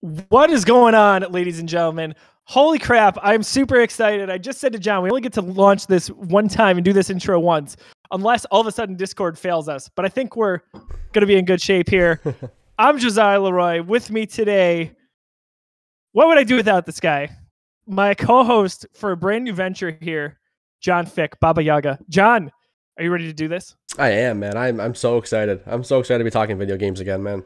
What is going on, ladies and gentlemen? Holy crap, I'm super excited. I just said to John, we only get to launch this one time and do this intro once, unless all of a sudden Discord fails us. But I think we're going to be in good shape here. I'm Josiah Leroy. With me today, what would I do without this guy? My co-host for a brand new venture here, John Fick, Baba Yaga. John, are you ready to do this? I am, man. I'm so excited. I'm so excited to be talking video games again, man.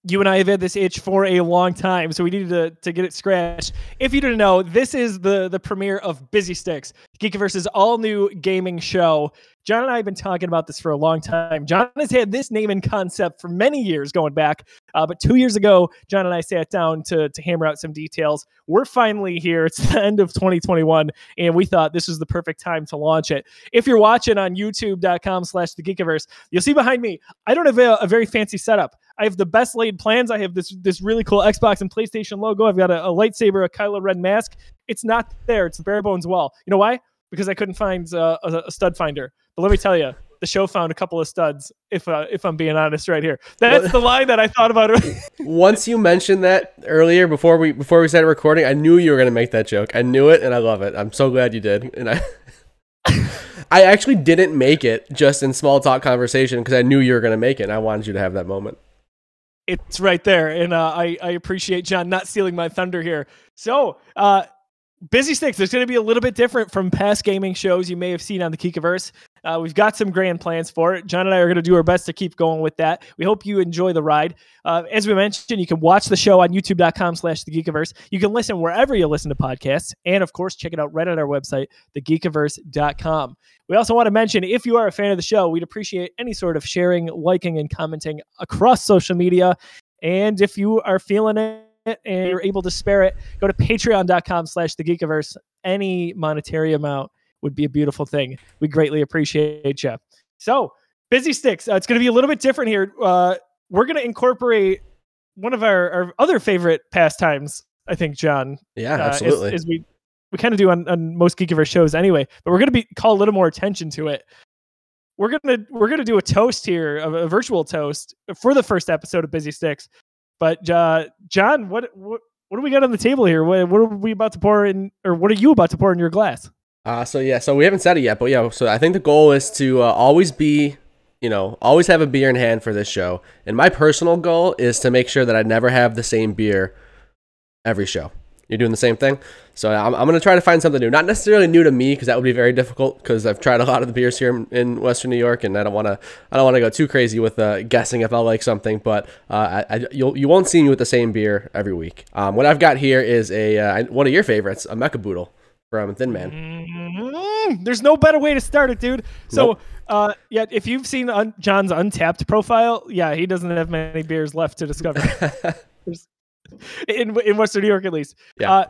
You and I have had this itch for a long time, so we needed to get it scratched. If you didn't know, this is the premiere of Busy Sticks, Geekiverse's all-new gaming show. John and I have been talking about this for a long time. John has had this name and concept for many years going back, but 2 years ago, John and I sat down to hammer out some details. We're finally here. It's the end of 2021, and we thought this was the perfect time to launch it. If you're watching on youtube.com/the Geekiverse, you'll see behind me, I don't have a very fancy setup. I have the best laid plans. I have this really cool Xbox and PlayStation logo. I've got a lightsaber, a Kylo Ren mask. It's not there. It's the bare bones wall. You know why? Because I couldn't find a stud finder. But let me tell you, the show found a couple of studs, if I'm being honest right here. That's the line that I thought about. Once you mentioned that earlier, before we started recording, I knew you were going to make that joke. I knew it, and I love it. I'm so glad you did. And I actually didn't make it just in small talk conversation because I knew you were going to make it, and I wanted you to have that moment. It's right there, and I appreciate John not stealing my thunder here. So, Busy Sticks is going to be a little bit different from past gaming shows you may have seen on the Geekiverse. We've got some grand plans for it. John and I are going to do our best to keep going with that. We hope you enjoy the ride. As we mentioned, you can watch the show on youtube.com/the Geekiverse. You can listen wherever you listen to podcasts. And, of course, check it out right at our website, thegeekiverse.com. We also want to mention, if you are a fan of the show, we'd appreciate any sort of sharing, liking, and commenting across social media. And if you are feeling it and you're able to spare it, go to patreon.com/the Geekiverse. Any monetary amount would be a beautiful thing. We greatly appreciate you. So, Busy Sticks, it's going to be a little bit different here. We're going to incorporate one of our other favorite pastimes, I think, John. Yeah, absolutely. As we kind of do on most Geekiverse shows anyway, but we're going to call a little more attention to it. We're gonna do a toast here, a virtual toast for the first episode of Busy Sticks. But John, what do we got on the table here? What are we about to pour in, or what are you about to pour in your glass? So we haven't said it yet, but yeah. So I think the goal is to always have a beer in hand for this show. And my personal goal is to make sure that I never have the same beer every show. You're doing the same thing? So I'm going to try to find something new. Not necessarily new to me, because that would be very difficult, because I've tried a lot of the beers here in Western New York, and I don't want to go too crazy with guessing if I'll like something, but you won't see me with the same beer every week. What I've got here is one of your favorites, a Mecha Boodle from Thin Man. Mm-hmm. There's no better way to start it, dude. So, nope. If you've seen John's Untapped profile, he doesn't have many beers left to discover. In Western New York, at least. Yeah.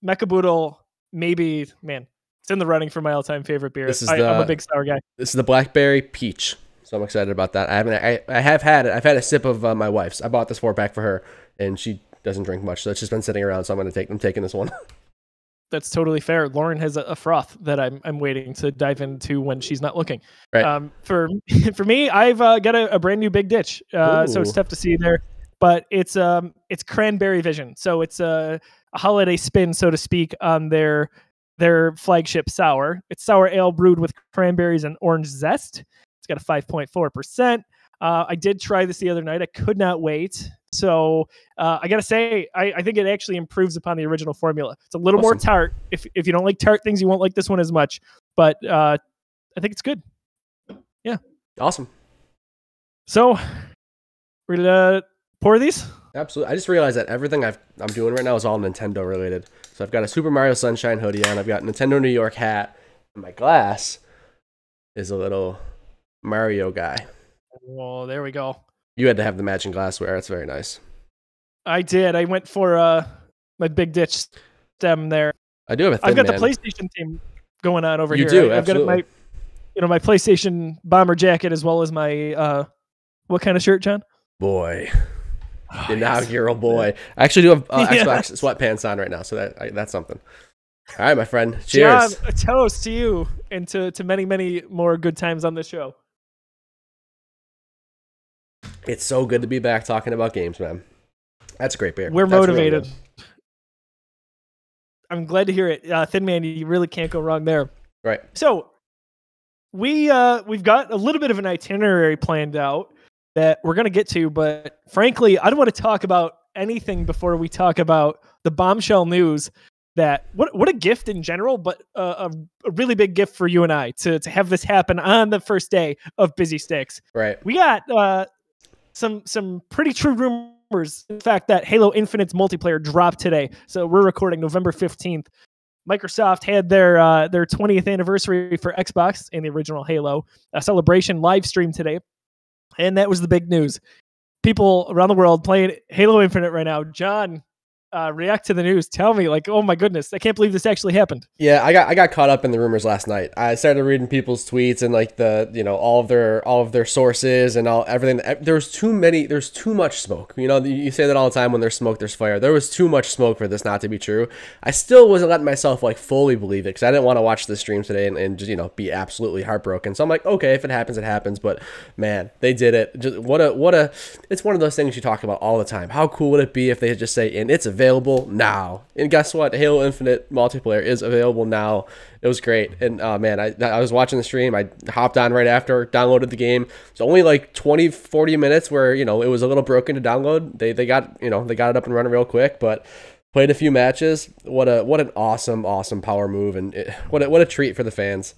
Mecha Boodle, maybe, man, it's in the running for my all-time favorite beer. I'm a big sour guy. This is the Blackberry Peach, so I'm excited about that. I have had it. I've had a sip of my wife's. I bought this 4-pack for her, and she doesn't drink much, so it's just been sitting around. So I'm taking this one. That's totally fair. Lauren has a froth that I'm waiting to dive into when she's not looking. Right. For me, I've got a brand new Big Ditch, so it's tough to see there. But it's Cranberry Vision, so it's a holiday spin, so to speak, on their flagship sour. It's sour ale brewed with cranberries and orange zest. It's got a 5.4%. I did try this the other night. I could not wait. So I gotta say, I think it actually improves upon the original formula. It's a little more tart. If you don't like tart things, you won't like this one as much. But I think it's good. Yeah. Awesome. So we're gonna pour these? Absolutely. I just realized that everything I'm doing right now is all Nintendo related. So I've got a Super Mario Sunshine hoodie on. I've got a Nintendo New York hat. And my glass is a little Mario guy. Well, there we go. You had to have the matching glassware. That's very nice. I did. I went for my Big Ditch stem there. I do have a Thin I've got Man. the PlayStation team going on over you here. You do, I've absolutely. got my PlayStation bomber jacket, as well as my what kind of shirt, John? Boy. Inaugural boy. I actually do have Xbox sweatpants on right now, so that's something. All right, my friend. Cheers. John, a toast to you and to many, many more good times on this show. It's so good to be back talking about games, man. That's a great beer. We're That's motivated. Really I'm glad to hear it. Thin Man, you really can't go wrong there. right. So we've got a little bit of an itinerary planned out that we're going to get to, but frankly, I don't want to talk about anything before we talk about the bombshell news that what a gift in general, but a really big gift for you and I to have this happen on the first day of Busy Sticks. Right. We got some pretty true rumors. In fact, that Halo Infinite's multiplayer dropped today. So we're recording November 15th. Microsoft had their 20th anniversary for Xbox and the original Halo celebration live stream today. And that was the big news. People around the world playing Halo Infinite right now. John, react to the news. Tell me, like, oh my goodness, I can't believe this actually happened. Yeah, I got caught up in the rumors last night. I started reading people's tweets and like all of their sources and everything. There's too much smoke. You say that all the time, when there's smoke, there's fire. There was too much smoke for this not to be true. I still wasn't letting myself like fully believe it because I didn't want to watch the stream today and just be absolutely heartbroken. So I'm like, okay, if it happens, it happens. But man, they did it. Just what a it's one of those things you talk about all the time. How cool would it be if they just say, and it's available now? And guess what? Halo Infinite multiplayer is available now. It was great. And man, I was watching the stream. I hopped on right after, downloaded the game. It's only like 20-40 minutes where it was a little broken to download. They got they got it up and running real quick, but played a few matches. What an awesome power move, and what a treat for the fans.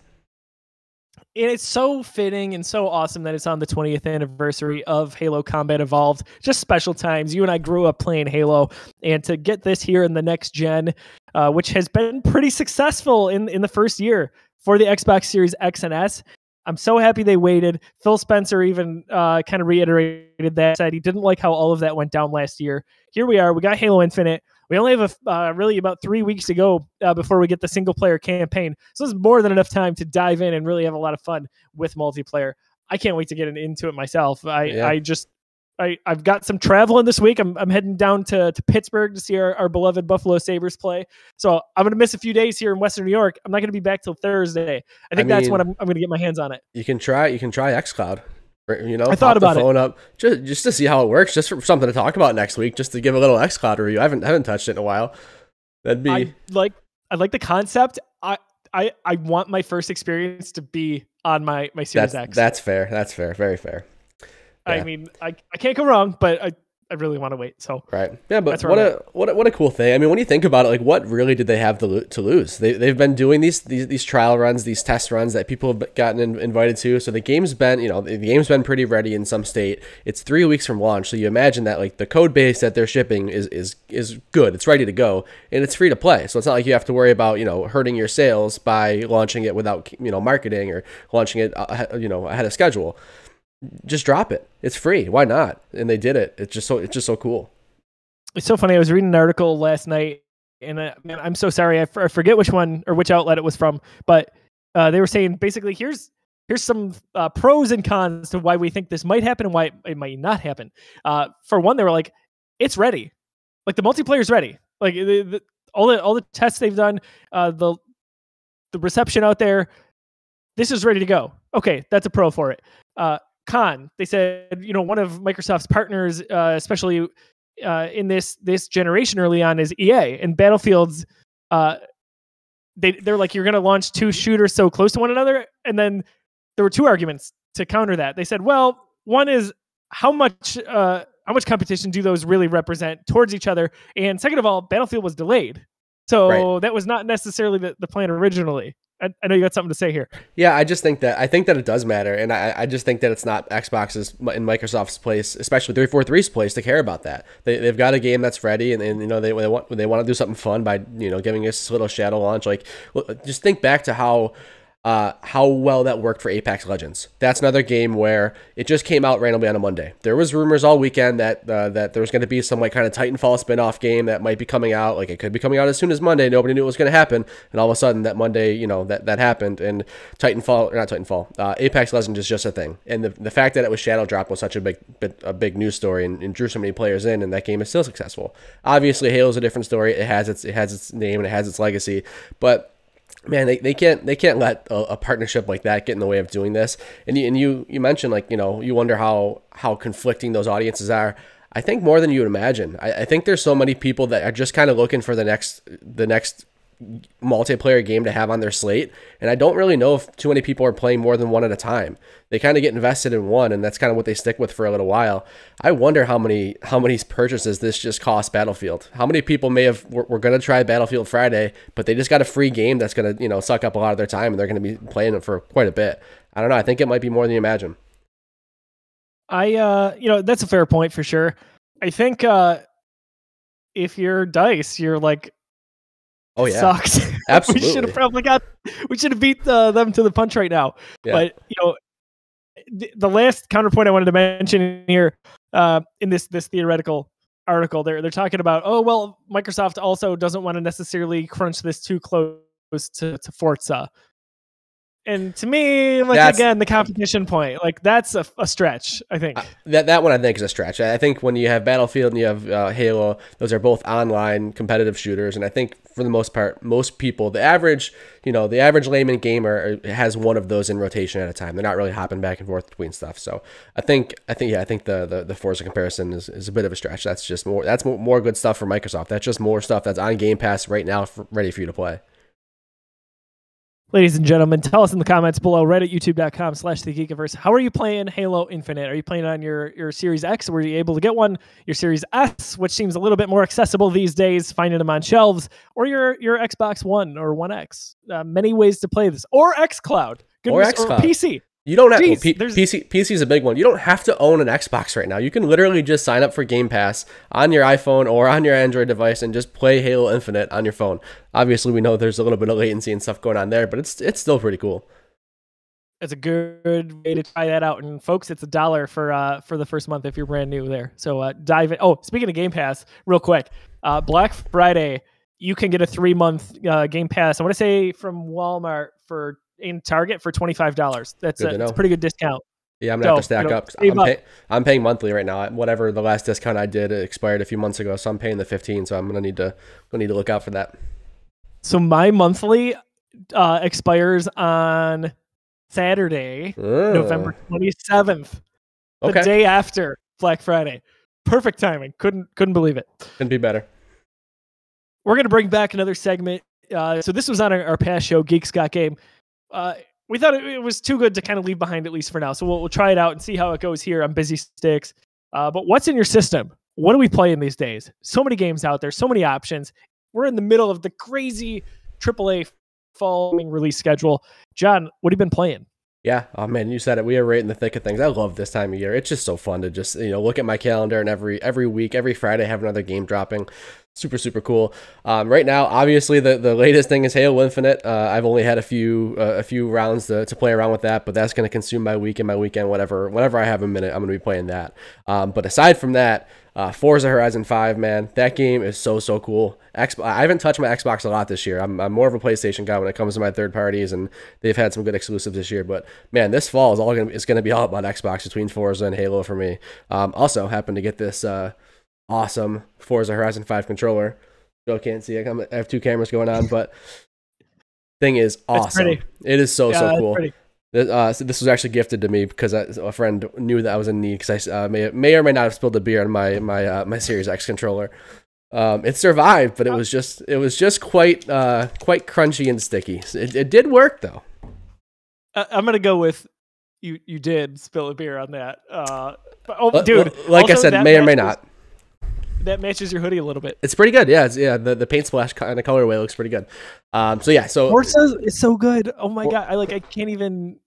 And it's so fitting and so awesome that it's on the 20th anniversary of Halo Combat Evolved. Just special times. You and I grew up playing Halo, and to get this here in the next gen, which has been pretty successful in the first year for the Xbox Series X and S. I'm so happy they waited. Phil Spencer even kind of reiterated that, said he didn't like how all of that went down last year. Here we are. We got Halo Infinite. We only have really about 3 weeks to go before we get the single player campaign. So this is more than enough time to dive in and really have a lot of fun with multiplayer. I can't wait to get into it myself. I've got some traveling this week. I'm heading down to Pittsburgh to see our beloved Buffalo Sabres play. So I'm going to miss a few days here in Western New York. I'm not going to be back till Thursday. I think that's when I'm going to get my hands on it. You can try xCloud. I thought about the phone up just to see how it works, just for something to talk about next week, just to give a little xCloud review. I haven't touched it in a while. That'd be I like the concept. I want my first experience to be on my Series X. That's fair. That's fair. Very fair. Yeah. I mean, I can't go wrong, but I really want to wait. So right, yeah, but what a cool thing. I mean, when you think about it, like, what really did they have to lose? They've been doing these trial runs, these test runs that people have gotten invited to. So the game's been pretty ready in some state. It's 3 weeks from launch, so you imagine that like the code base that they're shipping is good. It's ready to go, and it's free to play. So it's not like you have to worry about hurting your sales by launching it without marketing or launching it ahead of schedule. Just drop it. It's free. Why not? And they did it. It's just so cool. It's so funny. I was reading an article last night, and man, I'm so sorry. I forget which one or which outlet it was from, but they were saying basically here's some pros and cons to why we think this might happen and why it might not happen. For one, they were like, it's ready. Like the multiplayer's ready. Like all the tests they've done, the reception out there, this is ready to go. Okay, that's a pro for it. Con, they said, one of Microsoft's partners, especially in this generation early on, is EA, and Battlefield's. They're like, you're going to launch two shooters so close to one another, and then there were two arguments to counter that. They said, well, one is how much competition do those really represent towards each other, and second of all, Battlefield was delayed, so That was not necessarily the plan originally. I know you got something to say here. Yeah, I think that it does matter, and I just think that it's not Xbox's and Microsoft's place, especially 343's place, to care about that. They've got a game that's ready, and they want to do something fun by giving us a little shadow launch. Like, just think back to how well that worked for Apex Legends. That's another game where it just came out randomly on a Monday. There was rumors all weekend that there was going to be some like kind of Titanfall spin-off game that might be coming out. Like, it could be coming out as soon as Monday. Nobody knew it was going to happen, and all of a sudden that Monday, that happened. And Apex Legends is just a thing. And the fact that it was shadow dropped was such a big news story and drew so many players in, and that game is still successful. Obviously, Halo's a different story. It has its name and it has its legacy, but man, they can't let a partnership like that get in the way of doing this. And you mentioned, like, you wonder how conflicting those audiences are. I think more than you would imagine. I think there's so many people that are just kind of looking for the next multiplayer game to have on their slate, and I don't really know if too many people are playing more than one at a time. They kind of get invested in one, and that's kind of what they stick with for a little while. I wonder how many purchases this just cost Battlefield. How many people were going to try Battlefield Friday, but they just got a free game that's going to suck up a lot of their time, and they're going to be playing it for quite a bit. I don't know. I think it might be more than you imagine. That's a fair point for sure. I think if you're DICE, you're like, oh yeah, sucks. Absolutely. we should have beat them to the punch right now. Yeah. But the last counterpoint I wanted to mention here in this theoretical article, they're talking about, oh well, Microsoft also doesn't want to necessarily crunch this too close to Forza. And to me, again, the competition point, that's a stretch, I think. That one I think is a stretch. I think when you have Battlefield and you have Halo, those are both online competitive shooters. And I think for the most part, most people, the average layman gamer has one of those in rotation at a time. They're not really hopping back and forth between stuff. So I think the Forza comparison is a bit of a stretch. That's more good stuff for Microsoft. That's just more stuff that's on Game Pass right now, ready for you to play. Ladies and gentlemen, tell us in the comments below, Reddit, youtube.com/thegeekiverse. How are you playing Halo Infinite? Are you playing on your Series X? Were you able to get one? Your Series S, which seems a little bit more accessible these days, finding them on shelves, or your Xbox One or One X. Many ways to play this. Or xCloud. Or xCloud. Or PC. You don't have PC is a big one. You don't have to own an Xbox right now. You can literally just sign up for Game Pass on your iPhone or on your Android device and just play Halo Infinite on your phone. Obviously, we know there's a little bit of latency and stuff going on there, but it's still pretty cool. It's a good way to try that out. And folks, it's $1 for the first month if you're brand new there. So dive in. Oh, speaking of Game Pass, real quick, Black Friday, you can get a 3-month Game Pass. I want to say from Walmart in Target for $25. It's a pretty good discount. Yeah, I'm gonna have to stack up. I'm paying monthly right now. Whatever the last discount I did, it expired a few months ago, so I'm paying the $15. So I'm gonna need to look out for that. So my monthly expires on Saturday, November 27th, the day after Black Friday. Perfect timing. Couldn't believe it. Couldn't be better. We're gonna bring back another segment. So this was on our past show, Geeks Got Game. We thought it was too good to kind of leave behind, at least for now. So we'll try it out and see how it goes here on Busy Sticks. But what's in your system? What are we playing these days? So many games out there, so many options. We're in the middle of the crazy AAA following release schedule. John, what have you been playing? Yeah. Oh man, you said it. We are right in the thick of things. I love this time of year. It's just so fun to just, look at my calendar and every week, every Friday, have another game dropping. Super, super cool. Right now, obviously, the latest thing is Halo Infinite. I've only had a few rounds to play around with that, but that's going to consume my week and my weekend, whatever I have a minute, I'm going to be playing that. But aside from that, Forza Horizon 5, man, that game is so cool. I haven't touched my Xbox a lot this year. I'm more of a PlayStation guy when it comes to my third parties, and they've had some good exclusives this year. But man, this fall is going to be all about Xbox between Forza and Halo for me. Also, happened to get this awesome Forza Horizon 5 controller. Joe can't see it. I have two cameras going on, but thing is awesome. It is so cool. So this was actually gifted to me because a friend knew that I was in need, because I may or may not have spilled the beer on my Series X controller. It survived, but it was just quite crunchy and sticky. It did work though. I'm gonna go with you did spill a beer on that. Dude, like I said, may or may not. That matches your hoodie a little bit. It's pretty good, yeah. The paint splash kind of colorway looks pretty good. So Forza is so good. Oh my god, I can't even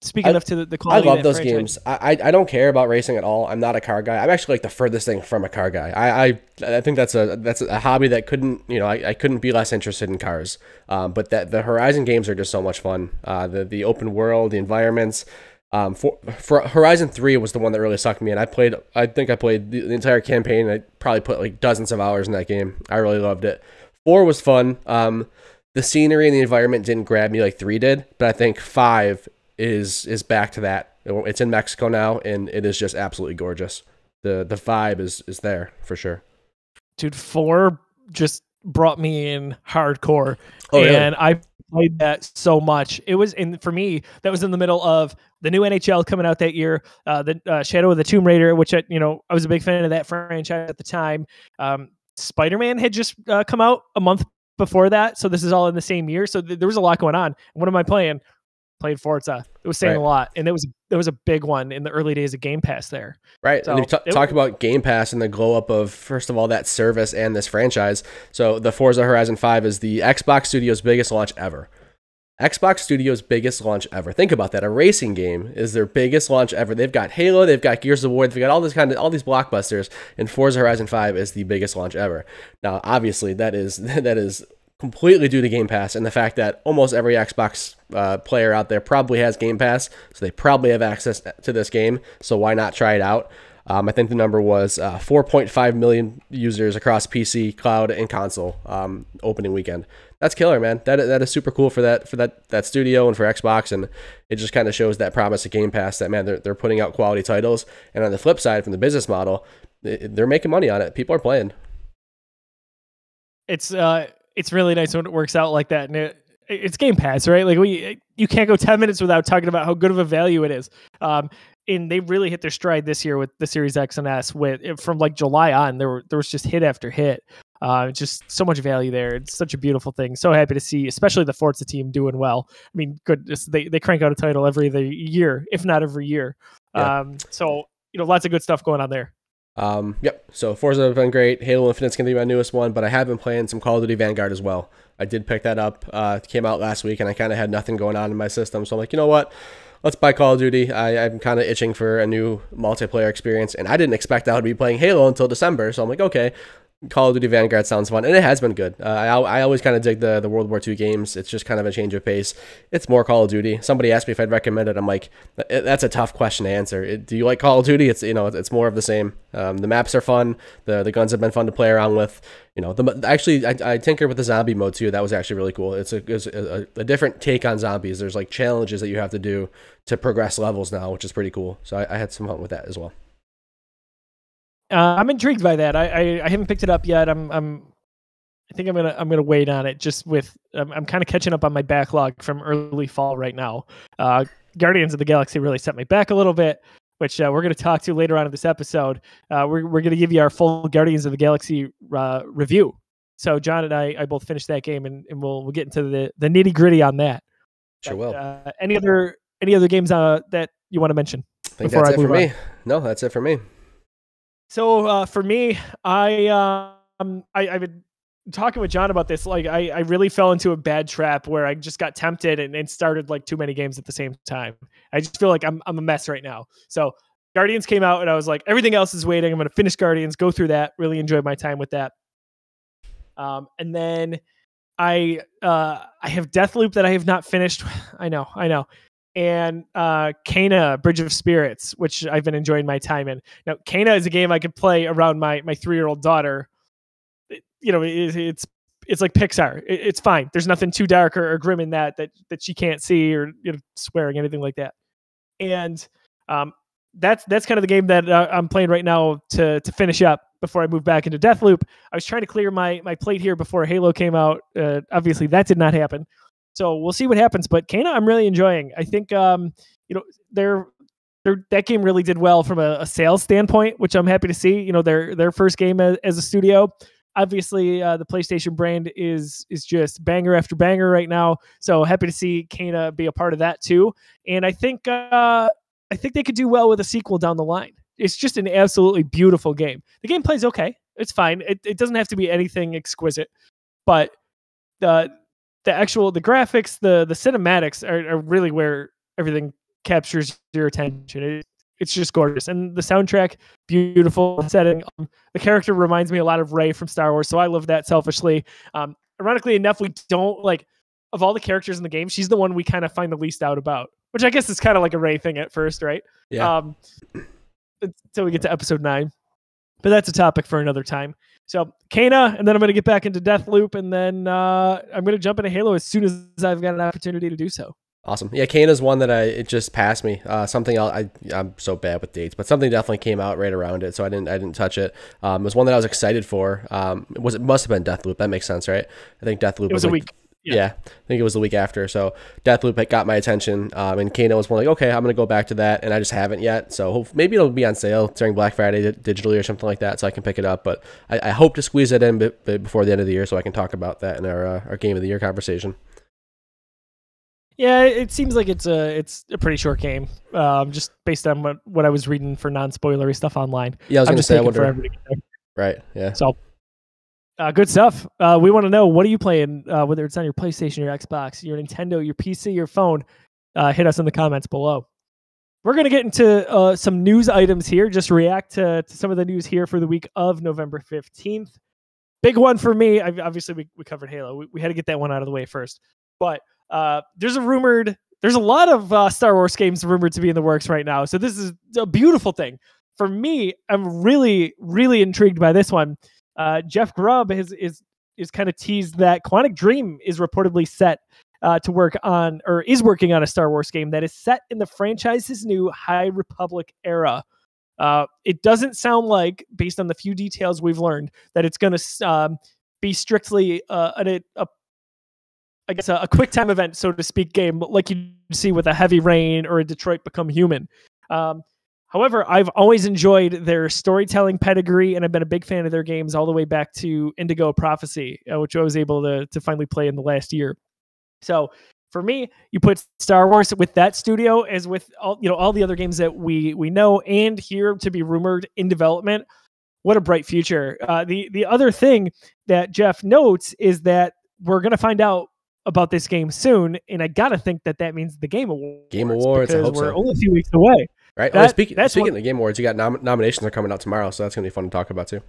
speak enough to the quality. I love those games. I don't care about racing at all. I'm not a car guy. I'm actually the furthest thing from a car guy. I think that's a hobby that couldn't I couldn't be less interested in cars. But the Horizon games are just so much fun. The open world, the environments. For Horizon 3 was the one that really sucked me in. I think I played the entire campaign. I probably put dozens of hours in that game. I really loved it. 4 was fun. The scenery and the environment didn't grab me like 3 did, but I think 5 is back to that. It's in Mexico now, and it is just absolutely gorgeous. The vibe is there for sure. Dude, 4 just brought me in hardcore. Oh, and really? played that so much. It was for me, that was in the middle of the new NHL coming out that year, the Shadow of the Tomb Raider, which I was a big fan of that franchise at the time. Spider-Man had just come out a month before that, so this is all in the same year. So there was a lot going on. What am I playing? Played Forza. It was saying a lot, and there was a big one in the early days of Game Pass there. Right, so, and if you talk about Game Pass and the glow up of, first of all, that service and this franchise. So the Forza Horizon 5 is the Xbox Studios' biggest launch ever. Xbox Studios' biggest launch ever. Think about that. A racing game is their biggest launch ever. They've got Halo, they've got Gears of War, they've got all these blockbusters, and Forza Horizon 5 is the biggest launch ever. Now, obviously, that is completely due to Game Pass and the fact that almost every Xbox player out there probably has Game Pass, so they probably have access to this game, so why not try it out? I think the number was 4.5 million users across PC, cloud, and console opening weekend. That's killer, man. That is super cool for that studio and for Xbox, and it just kind of shows that promise of Game Pass that, man, they're putting out quality titles, and on the flip side, from the business model, they're making money on it. People are playing. It's really nice when it works out like that, and it's Game Pass, right? Like you can't go 10 minutes without talking about how good of a value it is. And they really hit their stride this year with the Series X and S. From like July on, there was just hit after hit. Just so much value there. It's such a beautiful thing. So happy to see, especially the Forza team doing well. I mean, goodness, they crank out a title every year, if not every year. Yeah. So lots of good stuff going on there. Yep. So Forza have been great. Halo Infinite's gonna be my newest one, but I have been playing some Call of Duty Vanguard as well. I did pick that up. It came out last week, and I kind of had nothing going on in my system, so I'm like, you know what? Let's buy Call of Duty. I'm kind of itching for a new multiplayer experience, and I didn't expect I would be playing Halo until December, so I'm like, okay, Call of Duty Vanguard sounds fun, and it has been good. I always kind of dig the World War II games. It's just kind of a change of pace. It's more Call of Duty. Somebody asked me if I'd recommend it. I'm like, that's a tough question to answer. Do you like Call of Duty? It's more of the same. The maps are fun. The guns have been fun to play around with. I tinkered with the zombie mode too. That was actually really cool. It's a different take on zombies. There's like challenges that you have to do to progress levels now, which is pretty cool. So I had some fun with that as well. I'm intrigued by that. I haven't picked it up yet. I think I'm gonna wait on it. Just with I'm kind of catching up on my backlog from early fall right now. Guardians of the Galaxy really set me back a little bit, which we're gonna talk to later on in this episode. We're gonna give you our full Guardians of the Galaxy review. So John and I both finished that game, and we'll get into the nitty gritty on that. Sure will. Any other games that you want to mention? I think that's it for me. No, that's it for me. So for me, I've been talking with John about this. Like I really fell into a bad trap where I just got tempted and started like too many games at the same time. I just feel like I'm a mess right now. So Guardians came out and I was like, everything else is waiting. I'm going to finish Guardians, go through that. Really enjoyed my time with that. And then I have Deathloop that I have not finished. I know. And Kena, Bridge of Spirits, which I've been enjoying my time in. Now, Kena is a game I could play around my 3-year-old daughter. It's like Pixar. It's fine. There's nothing too dark or grim in that she can't see, or swearing, anything like that. And that's kind of the game that I'm playing right now to finish up before I move back into Deathloop. I was trying to clear my plate here before Halo came out. Obviously, that did not happen. So we'll see what happens. But Kena, I'm really enjoying. I think that game really did well from a sales standpoint, which I'm happy to see. Their first game as a studio. Obviously, the PlayStation brand is just banger after banger right now. So happy to see Kena be a part of that too. And I think they could do well with a sequel down the line. It's just an absolutely beautiful game. The game plays okay. It's fine. It doesn't have to be anything exquisite, but the graphics, the cinematics are really where everything captures your attention. It's just gorgeous. And the soundtrack, beautiful setting. The character reminds me a lot of Rey from Star Wars, so I love that selfishly. Ironically enough, we don't of all the characters in the game, she's the one we kind of find the least out about, which I guess is kind of like a Rey thing at first, right? Yeah. Until we get to episode 9. But that's a topic for another time. So Kena, and then I'm going to get back into Deathloop, and then I'm going to jump into Halo as soon as I've got an opportunity to do so. Awesome. Yeah, Kena's one that it just passed me. Something else, I'm so bad with dates, but something definitely came out right around it, so I didn't touch it. It was one that I was excited for. It must have been Deathloop. That makes sense, right? I think Deathloop was a week. Yeah, I think it was the week after. So Deathloop got my attention, and Kano was more like, okay, I'm gonna go back to that, and I just haven't yet. So maybe it'll be on sale during Black Friday digitally or something like that, so I can pick it up. But I hope to squeeze it in before the end of the year, so I can talk about that in our Game of the Year conversation. Yeah, it seems like it's a pretty short game, just based on what I was reading for non-spoilery stuff online. Yeah, I was going to say, I wonder. Forever to get there. Right. Yeah. So. Good stuff. We want to know, what are you playing, whether it's on your PlayStation, your Xbox, your Nintendo, your PC, your phone. Hit us in the comments below. We're going to get into some news items here, just react to some of the news here for the week of November 15th. Big one for me, obviously we covered Halo. We had to get that one out of the way first. But there's a lot of Star Wars games rumored to be in the works right now. So this is a beautiful thing. For me, I'm really, really intrigued by this one. Jeff Grubb is kind of teased that Quantic Dream is reportedly set to work on, or is working on, a Star Wars game that is set in the franchise's new High Republic era. It doesn't sound like, based on the few details we've learned, that it's going to be strictly a quick time event, so to speak, game like you see with a Heavy Rain or a Detroit Become Human. However, I've always enjoyed their storytelling pedigree, and I've been a big fan of their games all the way back to Indigo Prophecy, which I was able to finally play in the last year. So for me, you put Star Wars with that studio as with all the other games that we know and hear to be rumored in development. What a bright future. The other thing that Jeff notes is that we're going to find out about this game soon, and I got to think that means the Game Awards. Because I hope we're only a few weeks away. Right. Speaking of the Game Awards, you got nominations are coming out tomorrow, so that's going to be fun to talk about too.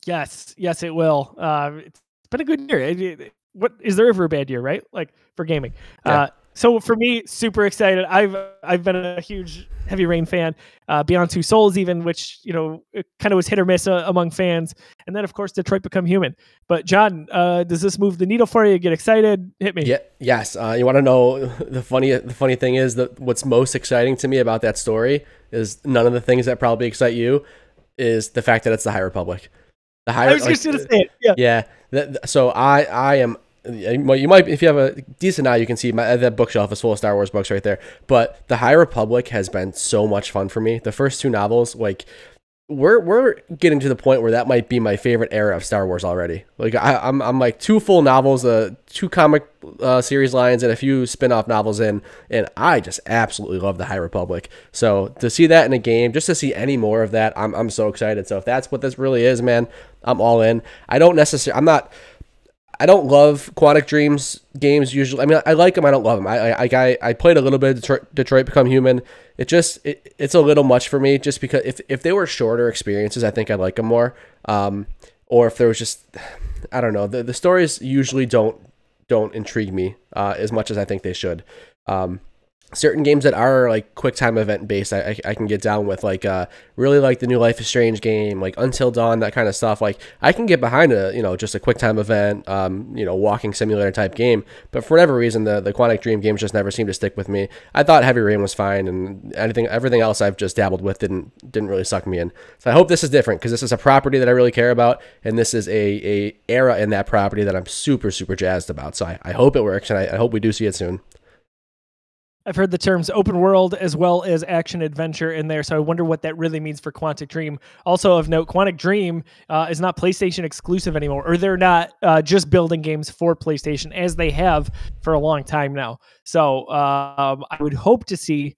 Yes, it will. It's been a good year. What is there ever a bad year, right? Like for gaming. Yeah. So for me, super excited. I've been a huge Heavy Rain fan, Beyond Two Souls even, which it kind of was hit or miss among fans, and then of course Detroit Become Human. But John, does this move the needle for you? Get excited? Hit me. Yeah. Yes. You want to know the funny thing is that what's most exciting to me about that story is none of the things that probably excite you is the fact that it's the High Republic. I was just going to say it. Yeah. So I am. Well, you might, if you have a decent eye, you can see that bookshelf is full of Star Wars books right there. But the High Republic has been so much fun for me. The first two novels, like we're getting to the point where that might be my favorite era of Star Wars already. Like I'm like two full novels, two comic series lines, and a few spin-off novels in, and I just absolutely love the High Republic. So to see that in a game, just to see any more of that, I'm so excited. So if that's what this really is, man, I'm all in. I don't love Quantic Dream's games usually. I mean, I like them. I don't love them. I played a little bit of Detroit Become Human. It's a little much for me, just because if they were shorter experiences, I think I'd like them more. Or if there was just, I don't know. The stories usually don't intrigue me as much as I think they should. Certain games that are like quick time event based, I can get down with, like really like the new Life is Strange game, like Until Dawn, that kind of stuff. Like I can get behind just a quick time event, walking simulator type game. But for whatever reason, the Quantic Dream games just never seem to stick with me. I thought Heavy Rain was fine, and everything else I've just dabbled with didn't really suck me in. So I hope this is different, because this is a property that I really care about, and this is a era in that property that I'm super super jazzed about. So I hope it works, and I hope we do see it soon. I've heard the terms open world as well as action adventure in there, so I wonder what that really means for Quantic Dream. Also of note, Quantic Dream is not PlayStation exclusive anymore, or they're not just building games for PlayStation, as they have for a long time now. So I would hope to see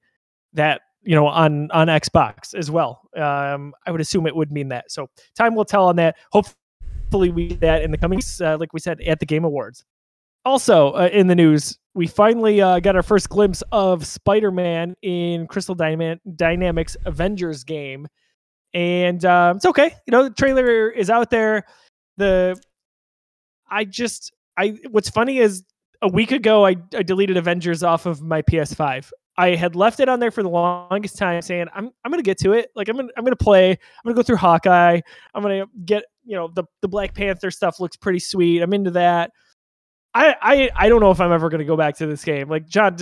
that on Xbox as well. I would assume it would mean that. So time will tell on that. Hopefully we get that in the coming weeks, like we said, at the Game Awards. Also in the news, we finally got our first glimpse of Spider-Man in Crystal Dynamics Avengers game. And it's okay. The trailer is out there. What's funny is a week ago, I deleted Avengers off of my PS5. I had left it on there for the longest time, saying I'm going to get to it. Like I'm going to play. I'm going to go through Hawkeye. I'm going to get, the Black Panther stuff looks pretty sweet. I'm into that. I don't know if I'm ever going to go back to this game. Like, John,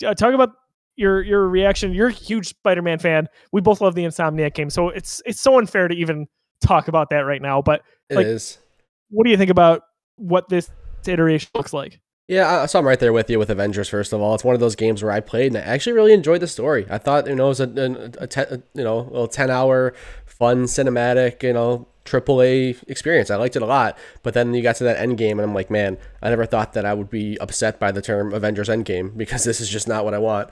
talk about your reaction. You're a huge Spider-Man fan. We both love the Insomniac game, so it's so unfair to even talk about that right now. But it is. What do you think about what this iteration looks like. Yeah, so I'm right there with you with Avengers. First of all, it's one of those games where I played and I actually really enjoyed the story. I thought it was a little 10-hour fun cinematic AAA experience. I liked it a lot. But then you got to that end game and I'm like, man, I never thought that I would be upset by the term Avengers Endgame because this is just not what I want.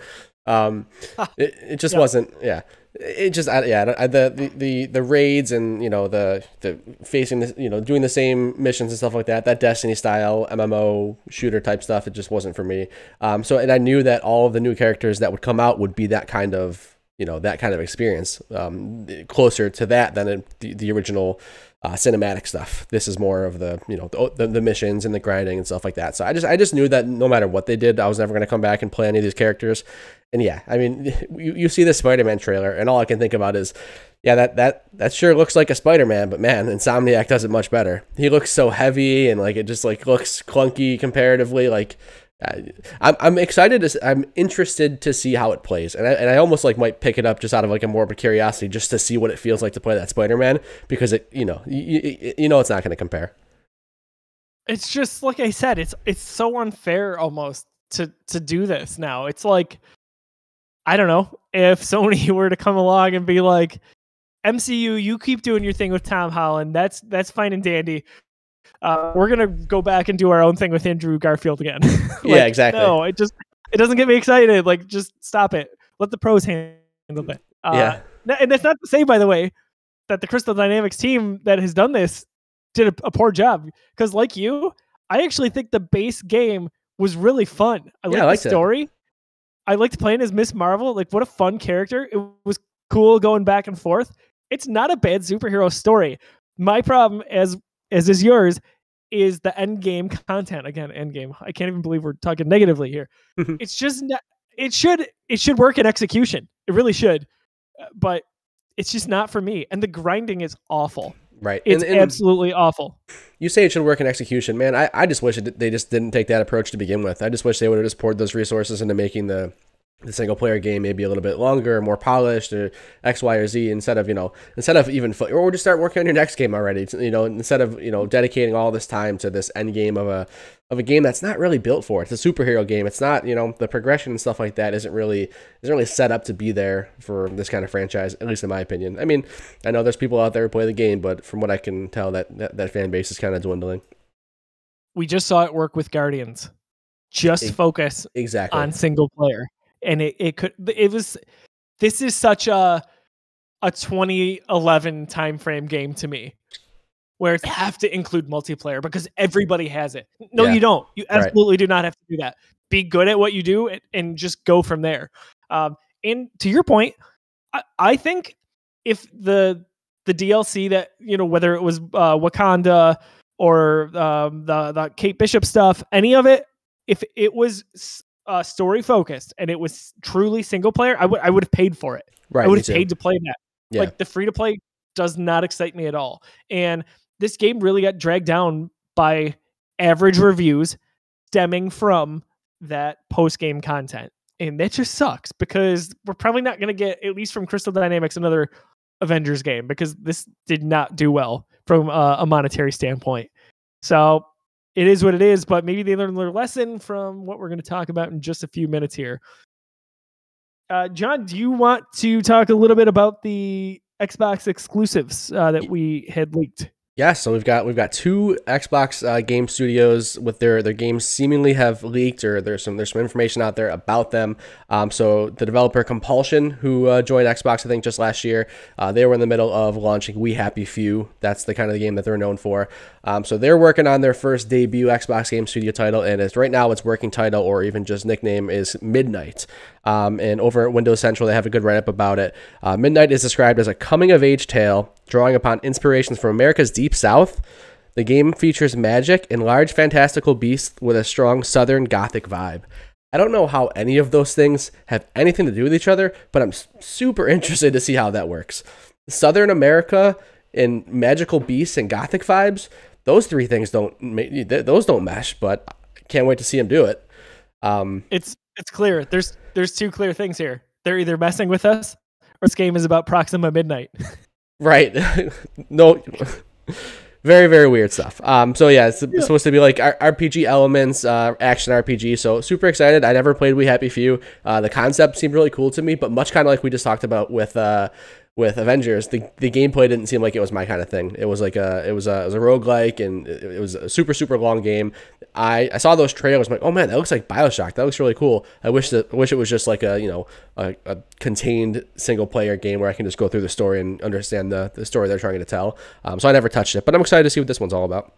It just wasn't. Yeah. It just the raids and the facing this doing the same missions and stuff like that Destiny style MMO shooter type stuff, it just wasn't for me. And I knew that all of the new characters that would come out would be that kind of experience, closer to that than the original cinematic stuff. This is more of the missions and the grinding and stuff like that. So I just knew that no matter what they did, I was never going to come back and play any of these characters. And yeah, I mean, you see the Spider-Man trailer, and all I can think about is, yeah, that sure looks like a Spider-Man, but man, Insomniac does it much better. He looks so heavy, and it just looks clunky comparatively. I'm excited. I'm interested to see how it plays, and I almost might pick it up just out of a morbid curiosity, just to see what it feels like to play that Spider-Man, because it's not going to compare. It's just like I said, it's so unfair almost to do this now. It's like, I don't know, if Sony were to come along and be like, MCU, you keep doing your thing with Tom Holland. That's fine and dandy. We're gonna go back and do our own thing with Andrew Garfield again. Yeah, exactly. No, it doesn't get me excited. Just stop it. Let the pros handle it. Yeah. And that's not to say, by the way, that the Crystal Dynamics team that has done this did a poor job. Because like you, I actually think the base game was really fun. I liked the story. I liked playing as Miss Marvel. What a fun character. It was cool going back and forth. It's not a bad superhero story. My problem, as is yours, is the end game content. Again, end game. I can't even believe we're talking negatively here. It's just not, it should work in execution. It really should. But it's just not for me. And the grinding is awful. Right. It's absolutely awful. You say it should work in execution, man. I just wish they just didn't take that approach to begin with. I just wish they would have just poured those resources into making the single player game maybe a little bit longer, more polished, or X, Y, or Z, instead of even or just start working on your next game already. Instead of dedicating all this time to this end game of a game that's not really built for it. It's a superhero game. It's not, the progression and stuff like that isn't really set up to be there for this kind of franchise, at least in my opinion. I mean, I know there's people out there who play the game, but from what I can tell, that fan base is kind of dwindling. We just saw it work with Guardians. Just focus on single player. And this is such a 2011 timeframe game to me, where it's have to include multiplayer because everybody has it. No, you don't. You absolutely do not have to do that. Be good at what you do and just go from there. And to your point, I think if the DLC that, whether it was Wakanda or the Kate Bishop stuff, any of it, if it was story focused and it was truly single player, I would have paid for it. Right, I would have paid to play that. Yeah. The free to play does not excite me at all. And this game really got dragged down by average reviews stemming from that post game content, and that just sucks because we're probably not going to get, at least from Crystal Dynamics, another Avengers game because this did not do well from a monetary standpoint. So it is what it is, but maybe they learned their lesson from what we're going to talk about in just a few minutes here. John, do you want to talk a little bit about the Xbox exclusives that we had leaked? Yeah, so we've got two Xbox game studios with their games seemingly have leaked, or there's some information out there about them. So the developer Compulsion, who joined Xbox I think just last year, they were in the middle of launching We Happy Few. That's the kind of the game that they're known for. So they're working on their first debut Xbox game studio title, and right now its working title or even just nickname is Midnight. And over at Windows Central, they have a good write-up about it. Midnight is described as a coming-of-age tale drawing upon inspirations from America's Deep South. The game features magic and large fantastical beasts with a strong Southern Gothic vibe. I don't know how any of those things have anything to do with each other, but I'm super interested to see how that works. Southern America and magical beasts and Gothic vibes, those three things don't mesh, but I can't wait to see them do it. It's clear. There's two clear things here. They're either messing with us or this game is about Proxima Midnight. Right. No, Very, very weird stuff. So yeah, it's supposed to be like RPG elements, action RPG. So super excited. I never played We Happy Few. The concept seemed really cool to me, but much kind of like we just talked about with Avengers, the gameplay didn't seem like it was my kind of thing. It was like it was a roguelike, and it was a super, super long game. I saw those trailers. I'm like, oh man, that looks like BioShock. That looks really cool. I wish it was just like a contained single player game where I can just go through the story and understand the story they're trying to tell. So I never touched it, but I'm excited to see what this one's all about.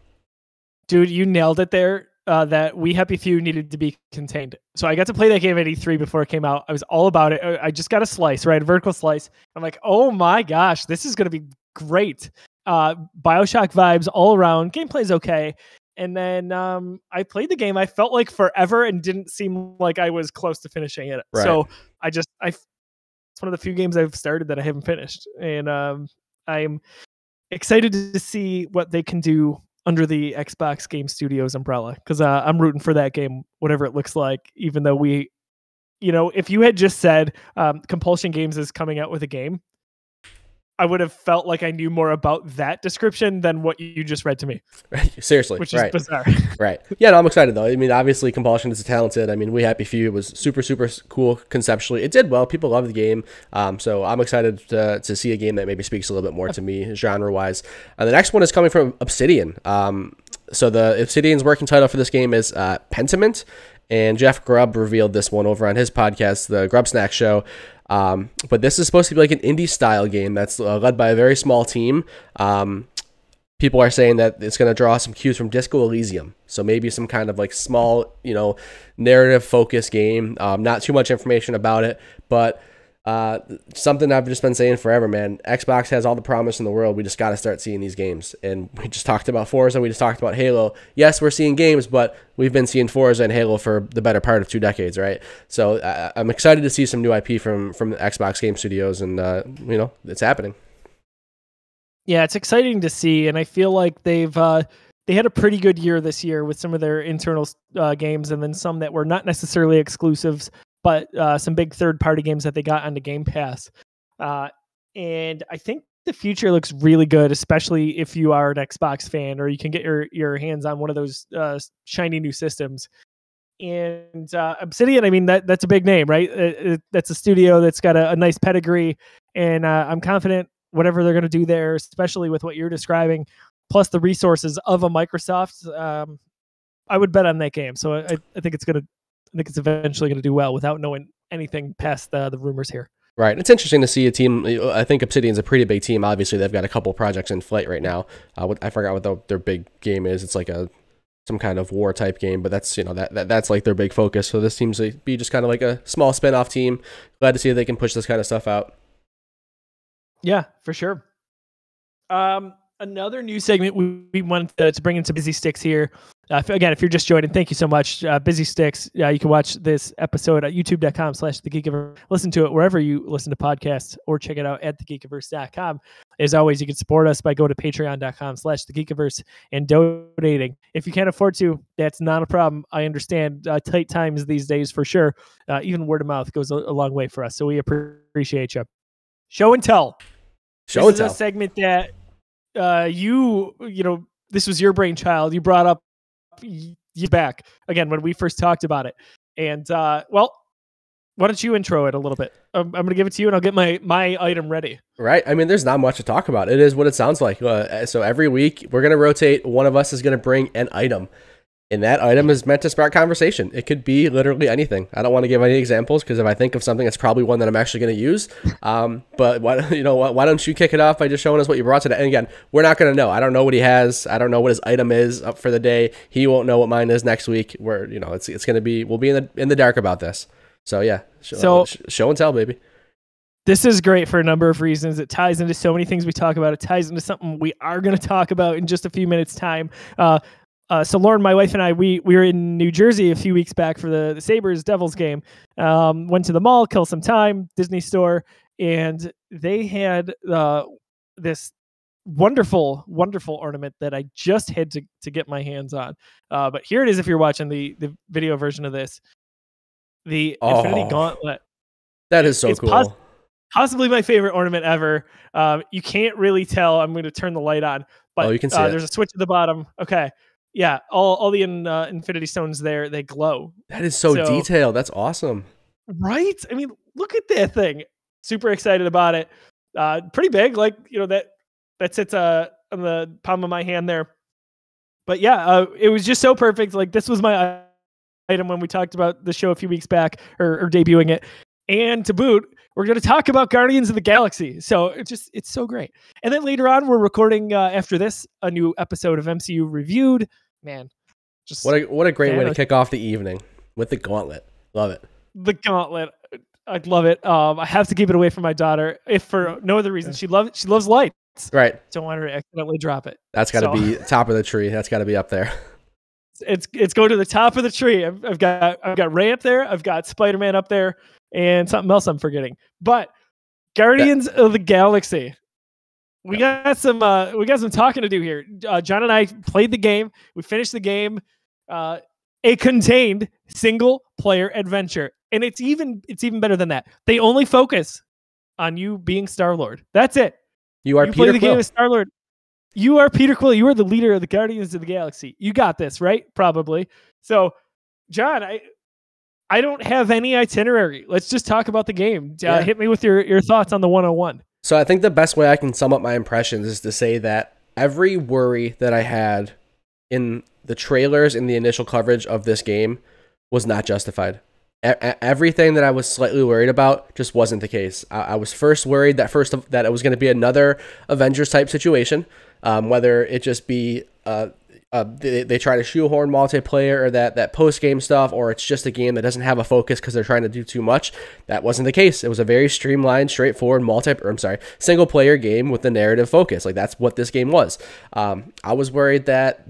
Dude, you nailed it there. That We Happy Few needed to be contained. So I got to play that game at E3 before it came out. I was all about it. I just got a slice, right? A vertical slice. I'm like, oh my gosh, this is going to be great. BioShock vibes all around. Gameplay's okay. And then I played the game. I felt like forever and didn't seem like I was close to finishing it. Right. So it's one of the few games I've started that I haven't finished. And I'm excited to see what they can do under the Xbox Game Studios umbrella, because I'm rooting for that game, whatever it looks like, even though if you had just said Compulsion Games is coming out with a game, I would have felt like I knew more about that description than what you just read to me. Seriously. Which is bizarre. Right. Yeah, no, I'm excited though. I mean, obviously Compulsion is talented. I mean, We Happy Few was super, super cool conceptually. It did well. People love the game. So I'm excited to see a game that maybe speaks a little bit more to me genre wise. And the next one is coming from Obsidian. So the Obsidian's working title for this game is Pentiment. And Jeff Grubb revealed this one over on his podcast, the Grub Snack Show. But this is supposed to be like an indie style game that's led by a very small team. People are saying that it's going to draw some cues from Disco Elysium. So maybe some kind of like small, narrative focused game. Not too much information about it, but something I've just been saying forever, man. Xbox has all the promise in the world. We just got to start seeing these games. And we just talked about Forza. We just talked about Halo. Yes, we're seeing games, but we've been seeing Forza and Halo for the better part of 2 decades, right? So I'm excited to see some new IP from the Xbox Game Studios, and it's happening. Yeah, it's exciting to see, and I feel like they had a pretty good year this year with some of their internal games, and then some that were not necessarily exclusives, but some big third-party games that they got onto Game Pass. And I think the future looks really good, especially if you are an Xbox fan or you can get your hands on one of those shiny new systems. And Obsidian, I mean, that's a big name, right? That's a studio that's got a nice pedigree, and I'm confident whatever they're going to do there, especially with what you're describing, plus the resources of a Microsoft, I would bet on that game. So I think it's eventually going to do well without knowing anything past the rumors here. Right. It's interesting to see a team. I think Obsidian's a pretty big team. Obviously, they've got a couple projects in flight right now. I forgot what their big game is. It's like some kind of war type game, but that's that's like their big focus. So this seems to be just kind of like a small spin-off team. Glad to see if they can push this kind of stuff out. Yeah, for sure. Another new segment we want to bring into Busy Sticks here. Again, if you're just joining, thank you so much. Busy Sticks, you can watch this episode at youtube.com/thegeekiverse. Listen to it wherever you listen to podcasts, or check it out at thegeekiverse.com. As always, you can support us by going to patreon.com/thegeekiverse and donating. If you can't afford to, that's not a problem. I understand tight times these days for sure. Even word of mouth goes a long way for us, so we appreciate you. Show and tell. This is a segment that this was your brainchild. You brought up you back again when we first talked about it. And why don't you intro it a little bit? I'm going to give it to you, and I'll get my item ready. Right. I mean, there's not much to talk about. It is what it sounds like. So every week we're going to rotate. One of us is going to bring an item. And that item is meant to spark conversation. It could be literally anything. I don't want to give any examples, because if I think of something, it's probably one that I'm actually going to use. But why don't you kick it off by just showing us what you brought today? And again, we're not going to know. I don't know what he has. I don't know what his item is up for the day. He won't know what mine is next week. We'll be in the dark about this. So yeah, show and tell, baby. This is great for a number of reasons. It ties into so many things we talk about. It ties into something we are going to talk about in just a few minutes' time. So Lauren, my wife, and I, we were in New Jersey a few weeks back for the Sabres Devils game. Went to the mall, kill some time, Disney store, and they had this wonderful, wonderful ornament that I just had to get my hands on. But here it is if you're watching the video version of this. The Infinity Gauntlet. That is so cool. Possibly my favorite ornament ever. You can't really tell. I'm going to turn the light on. But you can see it. there's a switch at the bottom. Okay. Yeah, all the Infinity Stones there, they glow. That is so detailed. That's awesome. Right? I mean, look at that thing. Super excited about it. Pretty big, like, that sits on the palm of my hand there. But yeah, it was just so perfect. Like, this was my item when we talked about the show a few weeks back, or debuting it. And to boot, we're going to talk about Guardians of the Galaxy. So it's so great. And then later on, we're recording after this a new episode of MCU Reviewed. Man, just what a great way to kick off the evening with the gauntlet. Love it. The gauntlet, I'd love it. I have to keep it away from my daughter, if for no other reason. She loves lights. Right. Don't want her to accidentally drop it. That's got to be top of the tree. That's got to be up there. It's going to the top of the tree. I've got Ray up there. I've got Spider-Man up there, and something else I'm forgetting. But Guardians of the Galaxy. We got some talking to do here. John and I played the game. We finished the game. A contained single player adventure. And it's even better than that. They only focus on you being Star-Lord. That's it. You Peter play the Quill. game as Star-Lord. You are Peter Quill. You are the leader of the Guardians of the Galaxy. You got this, right? Probably. So, John, I don't have any itinerary. Let's just talk about the game. Hit me with your thoughts on the 101. So I think the best way I can sum up my impressions is to say that every worry that I had in the trailers and the initial coverage of this game was not justified. Everything that I was slightly worried about just wasn't the case. I was first worried that it was going to be another Avengers type situation, whether it just be they try to shoehorn multiplayer or that post game stuff, or it's just a game that doesn't have a focus because they're trying to do too much. That wasn't the case. It was a very streamlined, straightforward single player game with the narrative focus. Like, that's what this game was. I was worried that,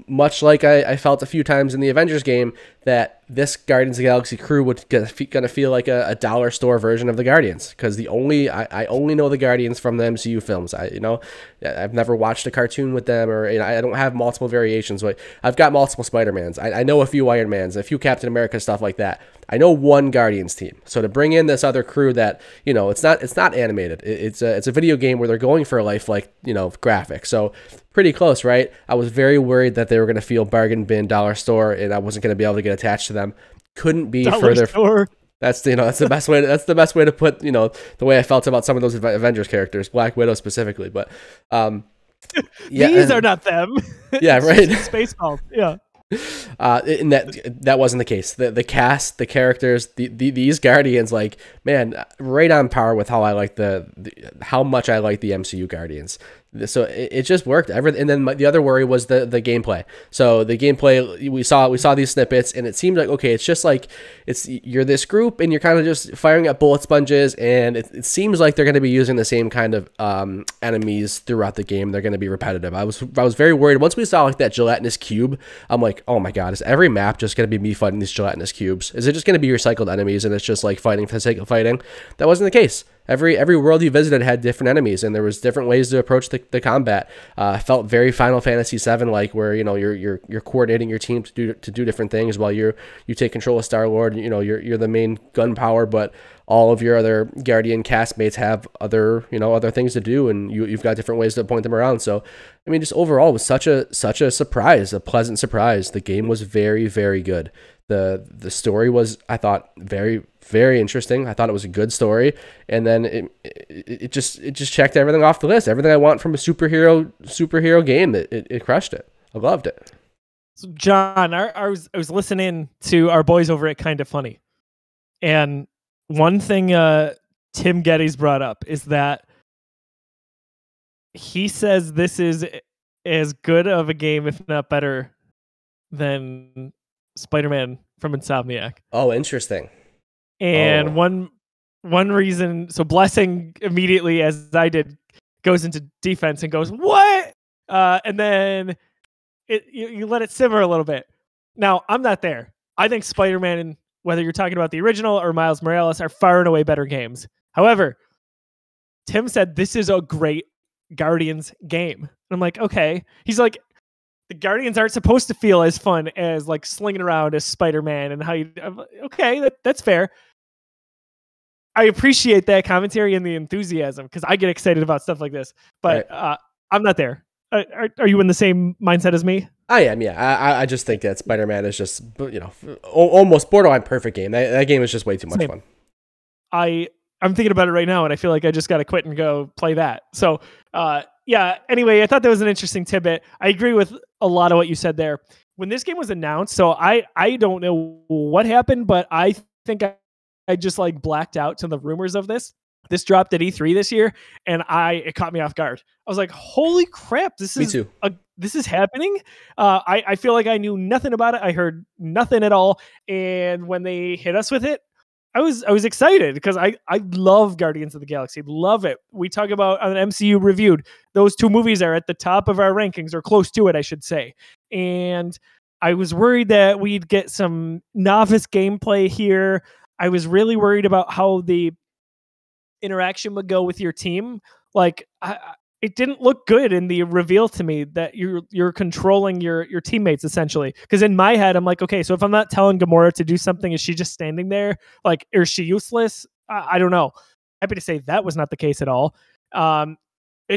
much like I felt a few times in the Avengers game, that this Guardians of the Galaxy crew would gonna feel like a dollar store version of the Guardians, because I only know the Guardians from the MCU films. I've never watched a cartoon with them, or I don't have multiple variations. But I've got multiple Spider-Mans. I know a few Iron Mans, a few Captain America, stuff like that. I know one Guardians team. So to bring in this other crew that, it's not animated. It's a video game where they're going for a lifelike, graphic. So pretty close, right? I was very worried that they were going to feel bargain bin, dollar store, and I wasn't going to be able to get attached to them. Couldn't be dollar further. Store. That's the best way. That's the best way to put the way I felt about some of those Avengers characters, Black Widow specifically. But these are not them. Yeah, right. Spaceballs. Yeah. And that wasn't the case. The cast, the characters, these Guardians, like, man, right on par with how I like how much I like the MCU Guardians. So it just worked. And then the other worry was the gameplay. So the gameplay, we saw these snippets, and it seemed like, okay, it's just like you're this group and you're kind of just firing at bullet sponges, and it seems like they're going to be using the same kind of enemies throughout the game. They're going to be repetitive. I was very worried once we saw like that gelatinous cube. I'm like, oh my god, is every map just going to be me fighting these gelatinous cubes? Is it just going to be recycled enemies and it's just like fighting for the sake of fighting? That wasn't the case. Every world you visited had different enemies, and there was different ways to approach the combat. Felt very Final Fantasy VII like, where you're coordinating your team to do different things while you take control of Star-Lord. You're the main gun power, but all of your other Guardian castmates have other things to do, and you've got different ways to point them around. So I mean, just overall, it was such a surprise, a pleasant surprise. The game was very, very good. The story was, I thought, very, very interesting. I thought it was a good story, and then it just checked everything off the list. Everything I want from a superhero game. It crushed it. I loved it. So John, I was listening to our boys over at Kinda Funny, and one thing Tim Geddes brought up is that he says this is as good of a game, if not better, than Spider-Man from Insomniac. Oh, interesting. And one reason, so Blessing immediately, as I did, goes into defense and goes, what? And then you let it simmer a little bit. Now, I'm not there. I think Spider-Man, whether you're talking about the original or Miles Morales, are far and away better games. However, Tim said this is a great Guardians game. And I'm like, okay. He's like, the Guardians aren't supposed to feel as fun as like slinging around as Spider-Man and how you. Okay, that's fair. I appreciate that commentary and the enthusiasm, because I get excited about stuff like this, but I'm not there. Are you in the same mindset as me? I am, yeah. I just think that Spider-Man is just, almost borderline perfect game. That game is just way too much fun. I'm thinking about it right now, and I feel like I just got to quit and go play that. So, yeah. Anyway, I thought that was an interesting tidbit. I agree with a lot of what you said there. When this game was announced, so I don't know what happened, but I think I just like blacked out to the rumors of this. This dropped at E3 this year, and it caught me off guard. I was like, "Holy crap! This is happening." I feel like I knew nothing about it. I heard nothing at all, and when they hit us with it, I was excited because I love Guardians of the Galaxy. Love it. We talk about on an MCU reviewed. Those two movies are at the top of our rankings, or close to it, I should say. And I was worried that we'd get some novice gameplay here. I was really worried about how the interaction would go with your team. Like it didn't look good in the reveal to me that you're controlling your teammates essentially. Because in my head, I'm like, okay, so if I'm not telling Gamora to do something, is she just standing there? Like, is she useless? I don't know. Happy to say that was not the case at all. I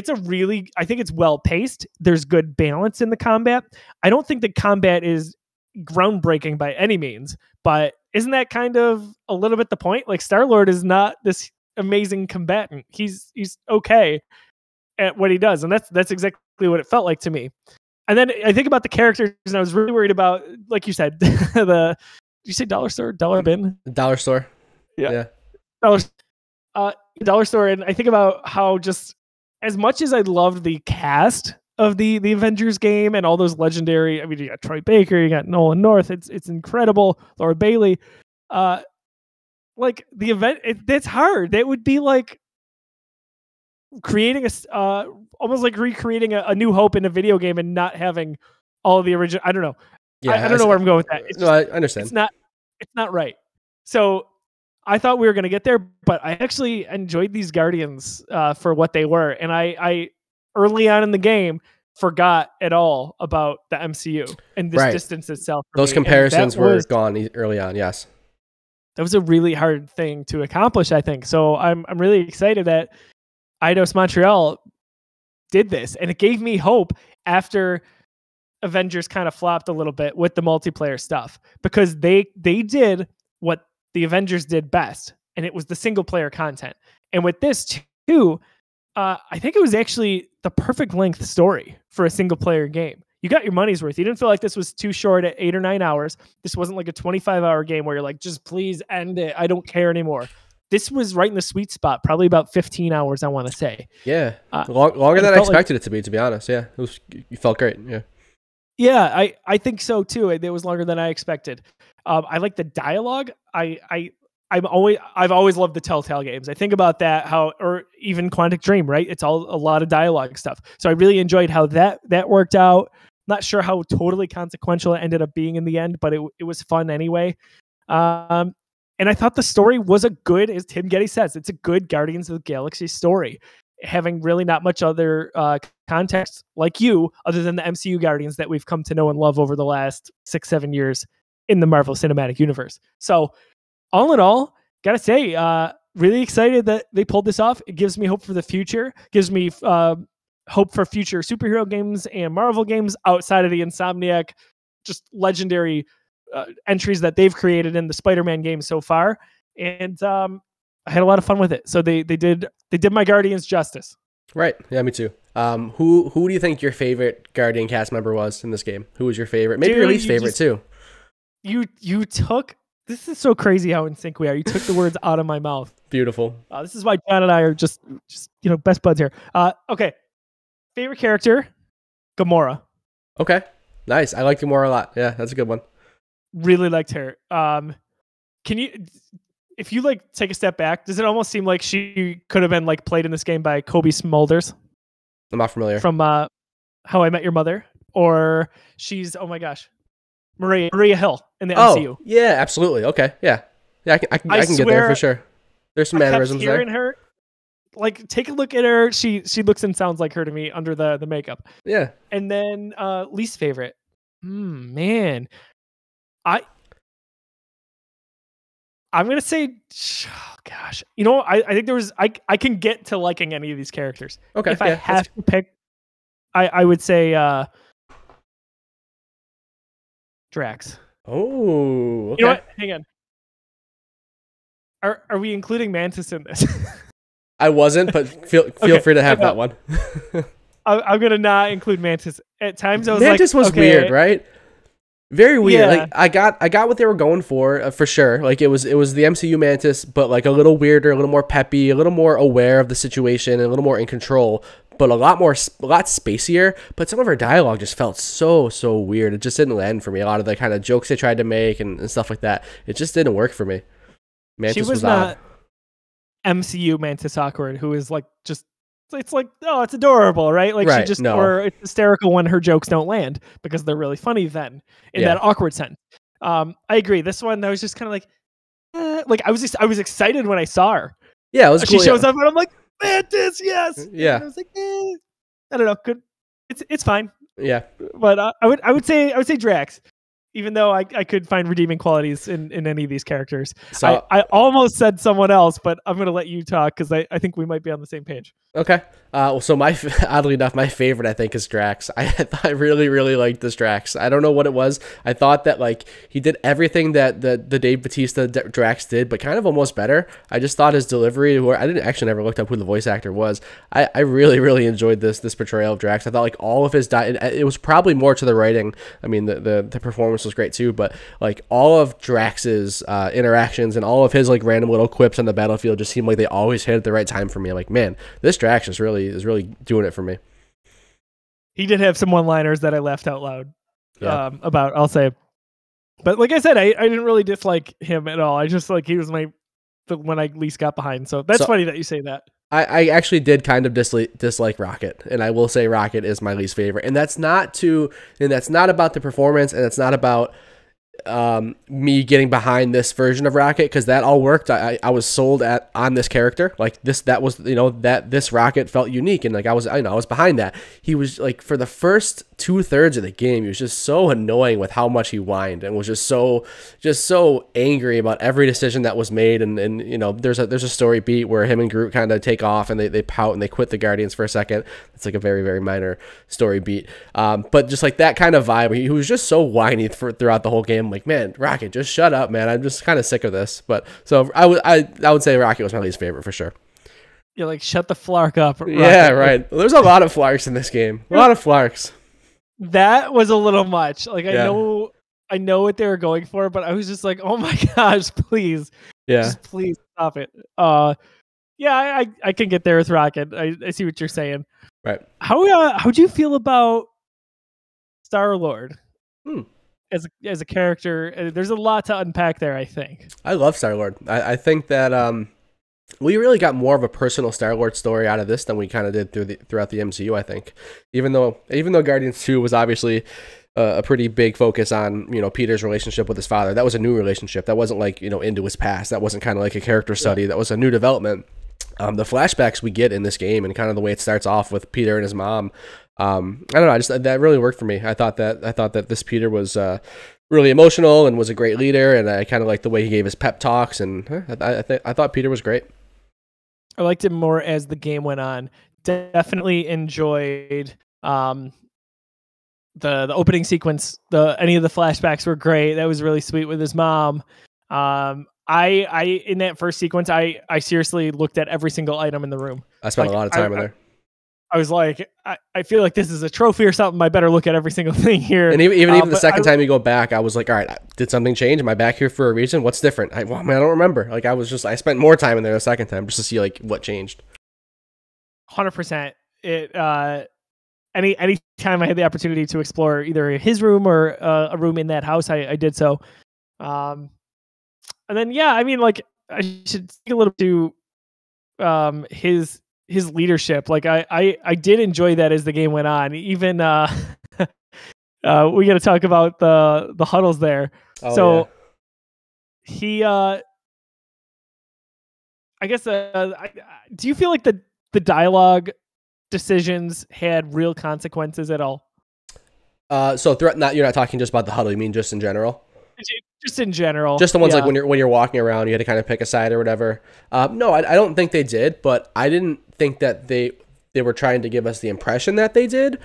think it's well paced. There's good balance in the combat. I don't think the combat is groundbreaking by any means, but isn't that kind of a little bit the point? Like, Star-Lord is not this amazing combatant. He's okay at what he does, and that's exactly what it felt like to me. And then I think about the characters, and I was really worried about, like you said, did you say dollar store, dollar bin, dollar store? Yeah. Dollar store, and I think about how just as much as I loved the cast of the Avengers game and all those legendary. I mean, you got Troy Baker, you got Nolan North. It's incredible. Laura Bailey. Like the event, that's hard. That would be like creating almost like recreating a New Hope in a video game and not having all of the original. I don't know. Yeah, I don't know where I'm going with that. No, I understand. It's not right. So I thought we were going to get there, but I actually enjoyed these Guardians for what they were. And I early on in the game forgot at all about the MCU and this distance itself. Those comparisons were gone early on. Yes. That was a really hard thing to accomplish, I think. So I'm really excited that Eidos Montreal did this, and it gave me hope after Avengers kind of flopped a little bit with the multiplayer stuff, because they did what the Avengers did best, and it was the single player content. And with this too, I think it was actually the perfect length story for a single player game. You got your money's worth. You didn't feel like this was too short at 8 or 9 hours. This wasn't like a 25-hour game where you're like, just please end it. I don't care anymore. This was right in the sweet spot, probably about 15 hours, I want to say. Yeah, longer than I expected it to be honest. Yeah, you felt great. Yeah, I think so too. It was longer than I expected. I like the dialogue. I've always loved the Telltale games. I think about that, or even Quantic Dream, right? It's all a lot of dialogue stuff. So I really enjoyed how that worked out. Not sure how totally consequential it ended up being in the end, but it was fun anyway. And I thought the story was as Tim Geddes says, it's a good Guardians of the Galaxy story, having really not much other context like you, other than the MCU Guardians that we've come to know and love over the last 6-7 years in the Marvel Cinematic Universe. So all in all, gotta say, really excited that they pulled this off. It gives me hope for the future. Gives me hope for future superhero games and Marvel games outside of the Insomniac, just legendary entries that they've created in the Spider-Man games so far. And I had a lot of fun with it. So they did my Guardians justice. Right. Yeah, me too. Who do you think your favorite Guardian cast member was in this game? Who was your favorite? Maybe your least favorite too. You took. This is so crazy how in sync we are. You took the words out of my mouth. Beautiful. This is why John and I are just best buds here. Okay. Favorite character, Gamora. Okay. Nice. I like Gamora a lot. Yeah, that's a good one. Really liked her. Can you, if you like take a step back, does it almost seem like she could have been like played in this game by Kobe Smulders? I'm not familiar. From How I Met Your Mother, or she's Maria Hill in the MCU. Yeah, absolutely. Okay, yeah. I can get there for sure. There's some mannerisms there. I kept hearing her. Like, take a look at her. She looks and sounds like her to me under the makeup. Yeah. And then least favorite. Man, I'm gonna say, gosh, I think there was I can get to liking any of these characters. Okay. If I have to pick, I would say Drax. Oh, okay. You know what? Hang on. Are we including Mantis in this? I wasn't, but feel free to have that one. I'm gonna not include Mantis. At times I was Mantis was weird, right? Very weird. Yeah. Like I got what they were going for sure. Like it was the MCU Mantis, but like a little weirder, a little more peppy, a little more aware of the situation, and a little more in control. But a lot spacier. But some of her dialogue just felt so weird. It just didn't land for me. A lot of the kind of jokes they tried to make and stuff like that, it just didn't work for me. Mantis she was not odd. MCU Mantis awkward, who is like just. It's like, oh, it's adorable, right? Like she just, or it's hysterical when her jokes don't land because they're really funny then in that awkward sense. I agree. This one, I was just kind of like I was excited when I saw her. Yeah, it was cool. She shows up and I'm like, Mantis, yes. Yeah. And I was like, I don't know, good. It's fine. Yeah, but I would say Drax. Even though I could find redeeming qualities in any of these characters. So I almost said someone else, but I'm going to let you talk because I think we might be on the same page. Okay. So oddly enough, my favorite, I think, is Drax. I really liked this Drax. I don't know what it was. I thought that like he did everything that the Dave Bautista Drax did, but kind of almost better. I just thought his delivery, I didn't actually never looked up who the voice actor was. I really enjoyed this portrayal of Drax. I thought like all of his it was probably more to the writing. I mean, the performance was great too, but like all of Drax's interactions and all of his like random little quips on the battlefield just seemed like they always hit at the right time for me. I'm like, man, this Drax is really doing it for me. He did have some one-liners that I laughed out loud about, I'll say. But like I said, I didn't really dislike him at all. I just like he was the one I least got behind. So that's funny that you say that. I actually did kind of dislike Rocket, and I will say Rocket is my least favorite. And that's not about the performance, and it's not about me getting behind this version of Rocket, because that all worked. I was sold on this character, like that was that this Rocket felt unique, and like I was behind that. He was like, for the first 2/3 of the game, he was just so annoying with how much he whined and was just so angry about every decision that was made. And there's a story beat where him and Groot kind of take off and they pout and they quit the Guardians for a second. It's like a very, very minor story beat, but just like that kind of vibe. He was just so whiny throughout the whole game. I'm like, man, Rocket, just shut up, man. I'm just kind of sick of this. But so I would say Rocket was my least favorite for sure. You're like, shut the flark up. Rocket. Yeah, right. There's a lot of flarks in this game. A lot of flarks. That was a little much. Like I know what they were going for, but I was just like, oh my gosh, please. Yeah. Just please stop it. Yeah, I can get there with Rocket. I see what you're saying. Right. How'd you feel about Star-Lord? As a character? There's a lot to unpack there, I think. I love Star-Lord. I think that we really got more of a personal Star-Lord story out of this than we kind of did throughout the MCU, I think. Even though Guardians 2 was obviously a pretty big focus on, Peter's relationship with his father. That was a new relationship. That wasn't like, into his past. That wasn't kind of like a character study. That was a new development. The flashbacks we get in this game and kind of the way it starts off with Peter and his mom, I don't know. That really worked for me. I thought that this Peter was really emotional and was a great leader, and I kind of liked the way he gave his pep talks, and I thought Peter was great. I liked him more as the game went on. Definitely enjoyed the opening sequence. Any of the flashbacks were great. That was really sweet with his mom. I in that first sequence, I seriously looked at every single item in the room. I spent a lot of time in there. I was like, I feel like this is a trophy or something. I better look at every single thing here. And even the second time you go back, I was like, all right, did something change? Am I back here for a reason? What's different? I don't remember. Like I spent more time in there the second time just to see like what changed. 100%. Any time I had the opportunity to explore either his room or a room in that house, I did so. And then I mean, like I should speak a little to his leadership. Like I did enjoy that as the game went on. Even we got to talk about the huddles there. Oh, he I guess do you feel like the dialogue decisions had real consequences at all? So you're not talking just about the huddle, you mean just in general? Just in general. Just the ones like when you're walking around, you had to kind of pick a side or whatever. No, I don't think they did, but I didn't think that they were trying to give us the impression that they did,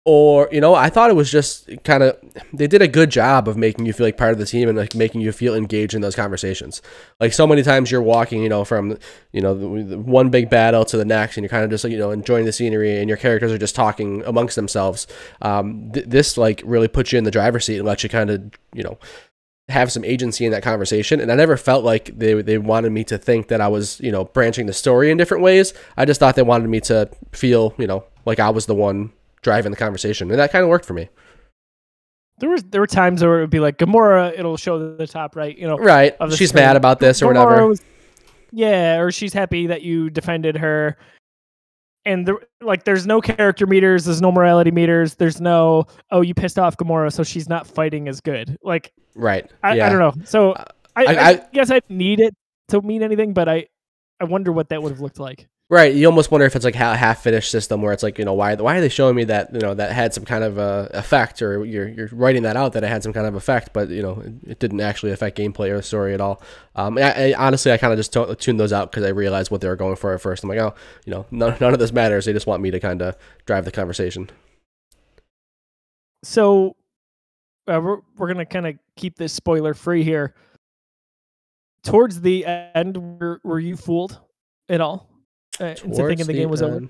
Or, you know, I thought it was just kind of, they did a good job of making you feel like part of the team and like making you feel engaged in those conversations. Like so many times you're walking, you know, from, you know, the one big battle to the next, and you're kind of just like, you know, enjoying the scenery, and your characters are just talking amongst themselves. This like really puts you in the driver's seat and lets you kind of, you know, have some agency in that conversation. And I never felt like they wanted me to think that I was, you know, branching the story in different ways. I just thought they wanted me to feel, you know, like I was the one driving the conversation, and that kind of worked for me. There were times where it would be like Gamora, it'll show the top right, you know, right. She's screen. Mad about this or whatever. Yeah, or she's happy that you defended her. And there's no character meters, there's no morality meters, there's no, oh, you pissed off Gamora, so she's not fighting as good. Like, right. I don't know. So I guess I need it to mean anything, but I wonder what that would have looked like. Right, you almost wonder if it's like a half-finished system where it's like, you know, why are they showing me that, you know, that had some kind of effect, or you're writing that out that it had some kind of effect, but, you know, it didn't actually affect gameplay or the story at all. Honestly, I kind of just tuned those out because I realized what they were going for at first. I'm like, oh, you know, none of this matters. They just want me to kind of drive the conversation. So we're going to kind of keep this spoiler-free here. Towards the end, were you fooled at all? Into thinking the game was over?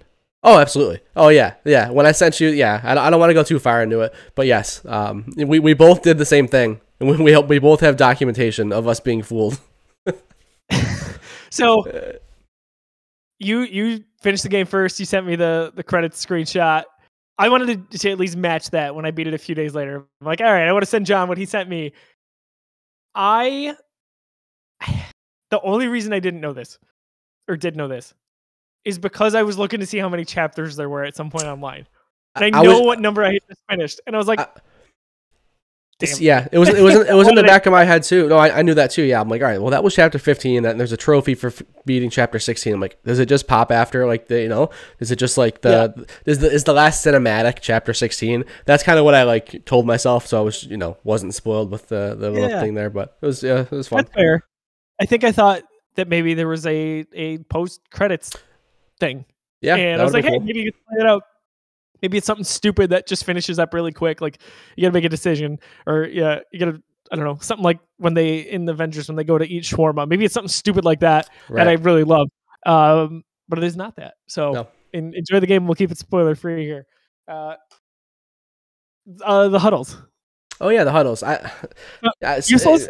Oh, absolutely. Oh, yeah. When I sent you, I don't want to go too far into it, but yes, we both did the same thing, and we both have documentation of us being fooled. So you finished the game first. You sent me the credits screenshot. I wanted to at least match that when I beat it a few days later. I'm like, all right, I want to send John what he sent me. The only reason I did know this is because I was looking to see how many chapters there were at some point online. And I know what number I had just finished. And I was like, damn. Yeah, it was in the back of my head too. No, I knew that too. Yeah, I'm like, all right, well, that was chapter 15, and there's a trophy for beating chapter 16. I'm like, does it just pop after, like, the, you know, is it just like is the last cinematic chapter 16? That's kind of what I like told myself, so I was, you know, wasn't spoiled with the little thing there, but it was fun. That's fair. I think I thought that maybe there was a post credits thing. Yeah. And I was like, hey, maybe you can play it out. Maybe it's something stupid that just finishes up really quick. Like, you got to make a decision, or you got to, I don't know, something like when they, in the Avengers, when they go to eat shawarma, maybe it's something stupid like that that I really love. But it is not that. So enjoy the game. We'll keep it spoiler free here. The huddles. Oh yeah. The huddles. Useless?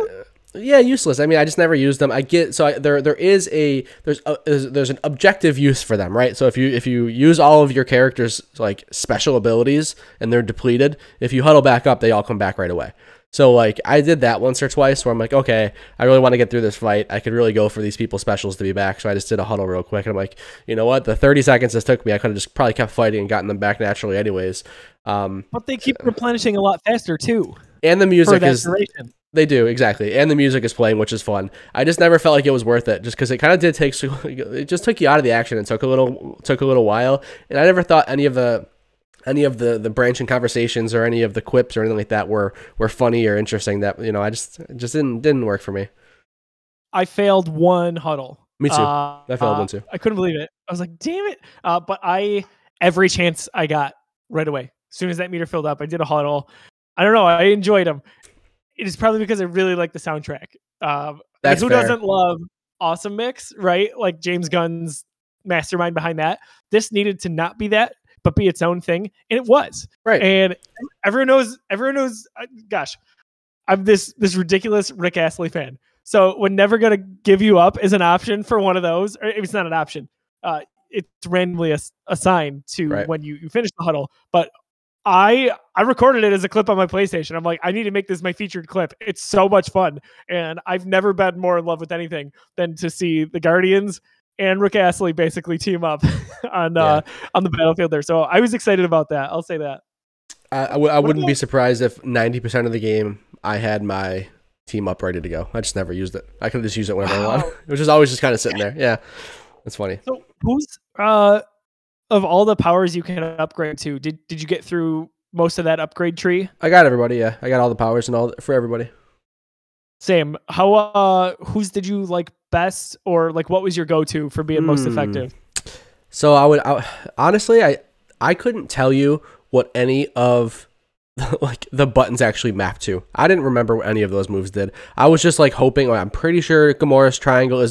Yeah, useless. I mean, I just never used them. I get, so there's an objective use for them, right? So if you use all of your characters' like special abilities and they're depleted, if you huddle back up, they all come back right away. So like I did that once or twice where I'm like, okay, I really want to get through this fight. I could really go for these people's specials to be back. So I just did a huddle real quick, and I'm like, you know what? The 30 seconds this took me, I could have just probably kept fighting and gotten them back naturally anyways. But they keep replenishing a lot faster too. And the music is duration. They do, exactly. And the music is playing, which is fun. I just never felt like it was worth it, just because it kind of did take, it just took you out of the action and took a little while. And I never thought any of the branching conversations or any of the quips or anything like that were funny or interesting. That, you know, I just didn't work for me. I failed one huddle. Me too. I failed one too. I couldn't believe it. I was like, damn it. But every chance I got right away, as soon as that meter filled up, I did a huddle. I don't know. I enjoyed them. It is probably because I really like the soundtrack. That's who fair. Doesn't love Awesome Mix, right? Like James Gunn's mastermind behind that. This needed to not be that, but be its own thing, and it was. Right. And everyone knows. Gosh, I'm this ridiculous Rick Astley fan. So we're never gonna give you up as an option for one of those. Or it's not an option. It's randomly assigned to when you finish the huddle, but. I recorded it as a clip on my PlayStation. I'm like, I need to make this my featured clip. It's so much fun. And I've never been more in love with anything than to see the Guardians and Rick Astley basically team up on the battlefield there. So I was excited about that. I'll say that. I wouldn't be surprised if 90% of the game I had my team up ready to go. I just never used it. I could just use it whenever I want. It was just always just kind of sitting there. Yeah, that's funny. So who's of all the powers you can upgrade to, did you get through most of that upgrade tree? I got everybody, yeah. I got all the powers and all for everybody. Same. How whose did you like best, or like what was your go-to for being most effective? So honestly, I couldn't tell you what any of like the buttons actually map to. I didn't remember what any of those moves did. I was just like hoping. I'm pretty sure Gamora's triangle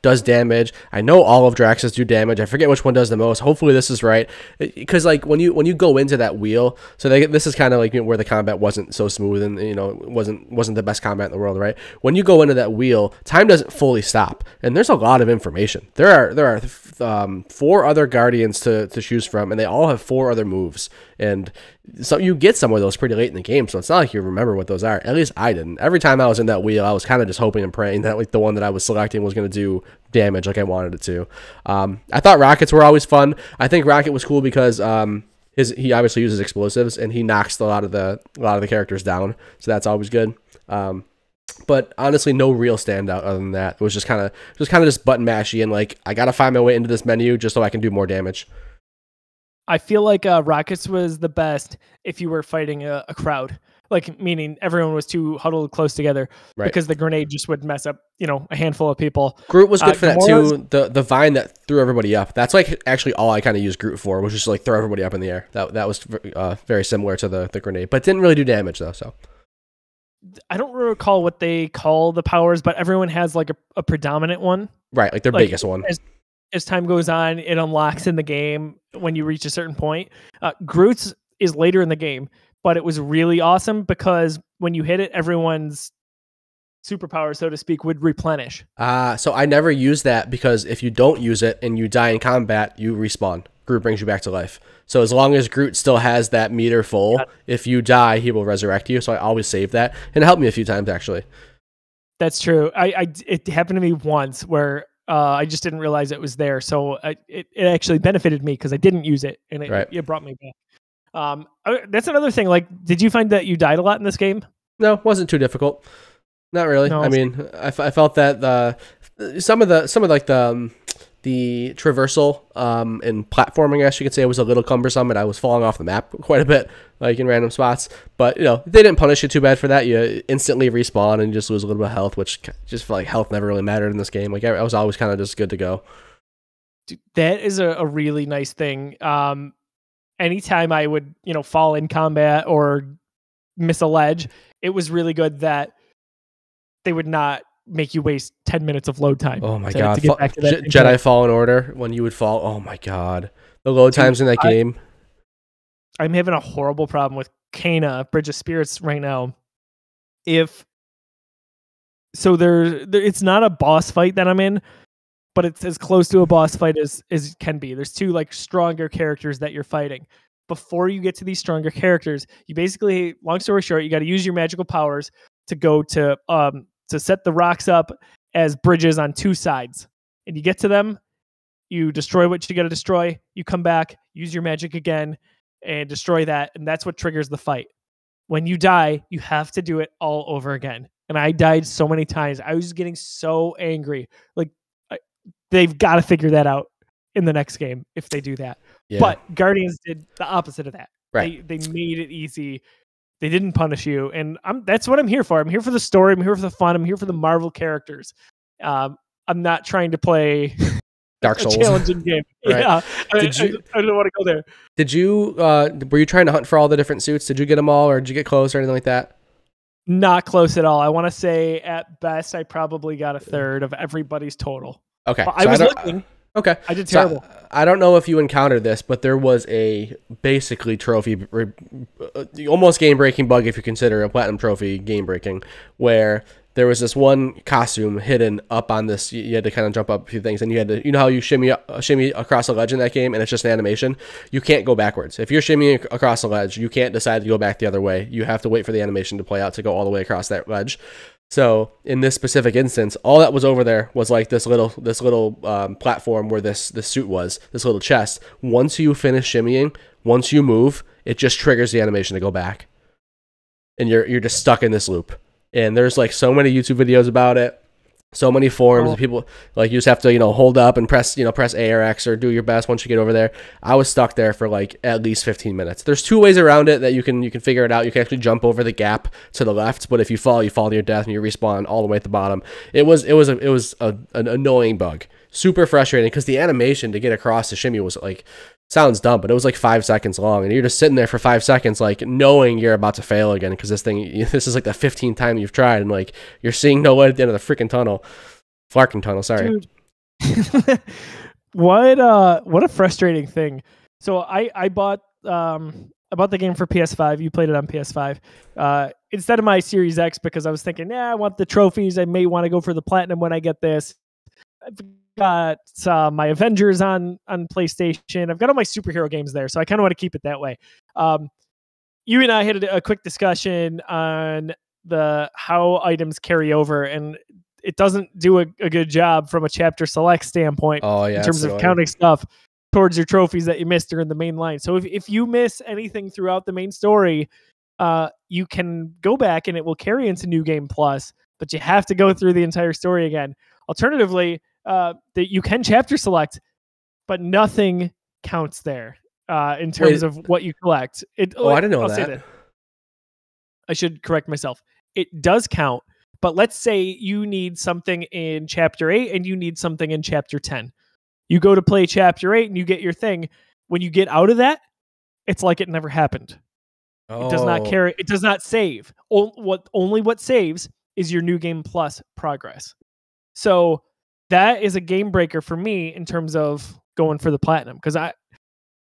does damage. I know all of Drax's do damage. I forget which one does the most. Hopefully this is right, because like when you go into that wheel, so this is kind of like where the combat wasn't so smooth and wasn't the best combat in the world, right? When you go into that wheel, time doesn't fully stop, and there's a lot of information. There are 4 other guardians to choose from, and they all have 4 other moves, and so you get some of those pretty late in the game, so it's not like you remember what those are. At least I didn't. Every time I was in that wheel, I was kind of just hoping and praying that like the one that I was selecting was going to do damage like I wanted it to. I thought rockets were always fun. I think rocket was cool because he obviously uses explosives and he knocks a lot of the characters down, so that's always good. But honestly, no real standout other than that. It was just kind of just button mashy, and like I gotta find my way into this menu just so I can do more damage. I feel like rockets was the best if you were fighting a crowd, like meaning everyone was too huddled close together, right? Because the grenade just would mess up, a handful of people. Groot was good for that too. The vine that threw everybody up. That's like actually all I kind of used Groot for, was just like throw everybody up in the air. That was very similar to the grenade, but didn't really do damage though. So I don't recall what they call the powers, but everyone has like a predominant one, right? Like their biggest one. As time goes on, it unlocks in the game when you reach a certain point. Groot's is later in the game, but it was really awesome because when you hit it, everyone's superpower, so to speak, would replenish. So I never used that because if you don't use it and you die in combat, you respawn. Groot brings you back to life. So as long as Groot still has that meter full, if you die, he will resurrect you. So I always save that, and it helped me a few times actually. That's true. It happened to me once where I just didn't realize it was there. So it actually benefited me because I didn't use it, and it brought me back. That's another thing. Like, did you find that you died a lot in this game? No, it wasn't too difficult. Not really. No, I mean, I felt that some of the traversal and platforming, I guess you could say, was a little cumbersome, and I was falling off the map quite a bit, like in random spots. But they didn't punish you too bad for that. You instantly respawn and just lose a little bit of health, which just felt like health never really mattered in this game. Like I was always kind of just good to go. Dude, that is a really nice thing. Anytime I would fall in combat or miss a ledge, it was really good that they would not make you waste 10 minutes of load time. Oh my god. To get back to that Jedi Fallen Order, when you would fall, oh my god. The load times in that game. I'm having a horrible problem with Kana, Bridge of Spirits right now. It's not a boss fight that I'm in, but it's as close to a boss fight as it can be. There's 2 like stronger characters that you're fighting. Before you get to these stronger characters, you basically, long story short, you got to use your magical powers to go to set the rocks up as bridges on 2 sides. And you get to them, you destroy what you got to destroy, you come back, use your magic again, and destroy that, and that's what triggers the fight. When you die, you have to do it all over again. And I died so many times. I was getting so angry. Like, they've got to figure that out in the next game if they do that. Yeah. But Guardians did the opposite of that. Right. They made it easy. They didn't punish you, and that's what I'm here for. I'm here for the story. I'm here for the fun. I'm here for the Marvel characters. I'm not trying to play Dark Souls, a challenging game. Right. Yeah, I don't want to go there. Did you? Were you trying to hunt for all the different suits? Did you get them all, or did you get close or anything like that? Not close at all. I want to say at best I probably got a third of everybody's total. Okay, I was looking. Okay. I did terrible. So, I don't know if you encountered this, but there was a basically trophy, almost game-breaking bug if you consider a platinum trophy game-breaking, where there was this one costume hidden up on this. You had to kind of jump up a few things, and you had to, how you shimmy across a ledge in that game, and it's just an animation. You can't go backwards. If you're shimmying across a ledge, you can't decide to go back the other way. You have to wait for the animation to play out to go all the way across that ledge. So in this specific instance, all that was over there was like this little platform where this suit was, this little chest. Once you finish shimmying, once you move, it just triggers the animation to go back, and you're just stuck in this loop. And there's like so many YouTube videos about it, so many forums. And people like you just have to hold up and press A or X or do your best once you get over there. I was stuck there for like at least 15 minutes. There's 2 ways around it that you can figure it out. You can actually jump over the gap to the left, but if you fall to your death and you respawn all the way at the bottom. It was an annoying bug, super frustrating because the animation to get across the shimmy was like sounds dumb, but it was like 5 seconds long, and you're just sitting there for 5 seconds, like knowing you're about to fail again because this is like the 15th time you've tried, and like you're seeing no light at the end of the freaking tunnel, Flarkin tunnel. Sorry. Dude. What a frustrating thing. So I bought the game for PS5. You played it on PS5 instead of my Series X because I was thinking, I want the trophies. I may want to go for the platinum when I get this. I've got my Avengers on PlayStation. I've got all my superhero games there, so I kind of want to keep it that way. You and I had a quick discussion on how items carry over, and it doesn't do a good job from a chapter select standpoint in terms of counting stuff towards your trophies that you missed during the main line. So if you miss anything throughout the main story, you can go back and it will carry into New Game Plus, but you have to go through the entire story again. Alternatively, that you can chapter select, but nothing counts there in terms of what you collect. I didn't know that. I should correct myself. It does count, but let's say you need something in Chapter 8 and you need something in Chapter 10. You go to play Chapter 8 and you get your thing. When you get out of that, it's like it never happened. It does not carry. It does not save. Only what saves is your New Game Plus progress. So that is a game breaker for me in terms of going for the platinum because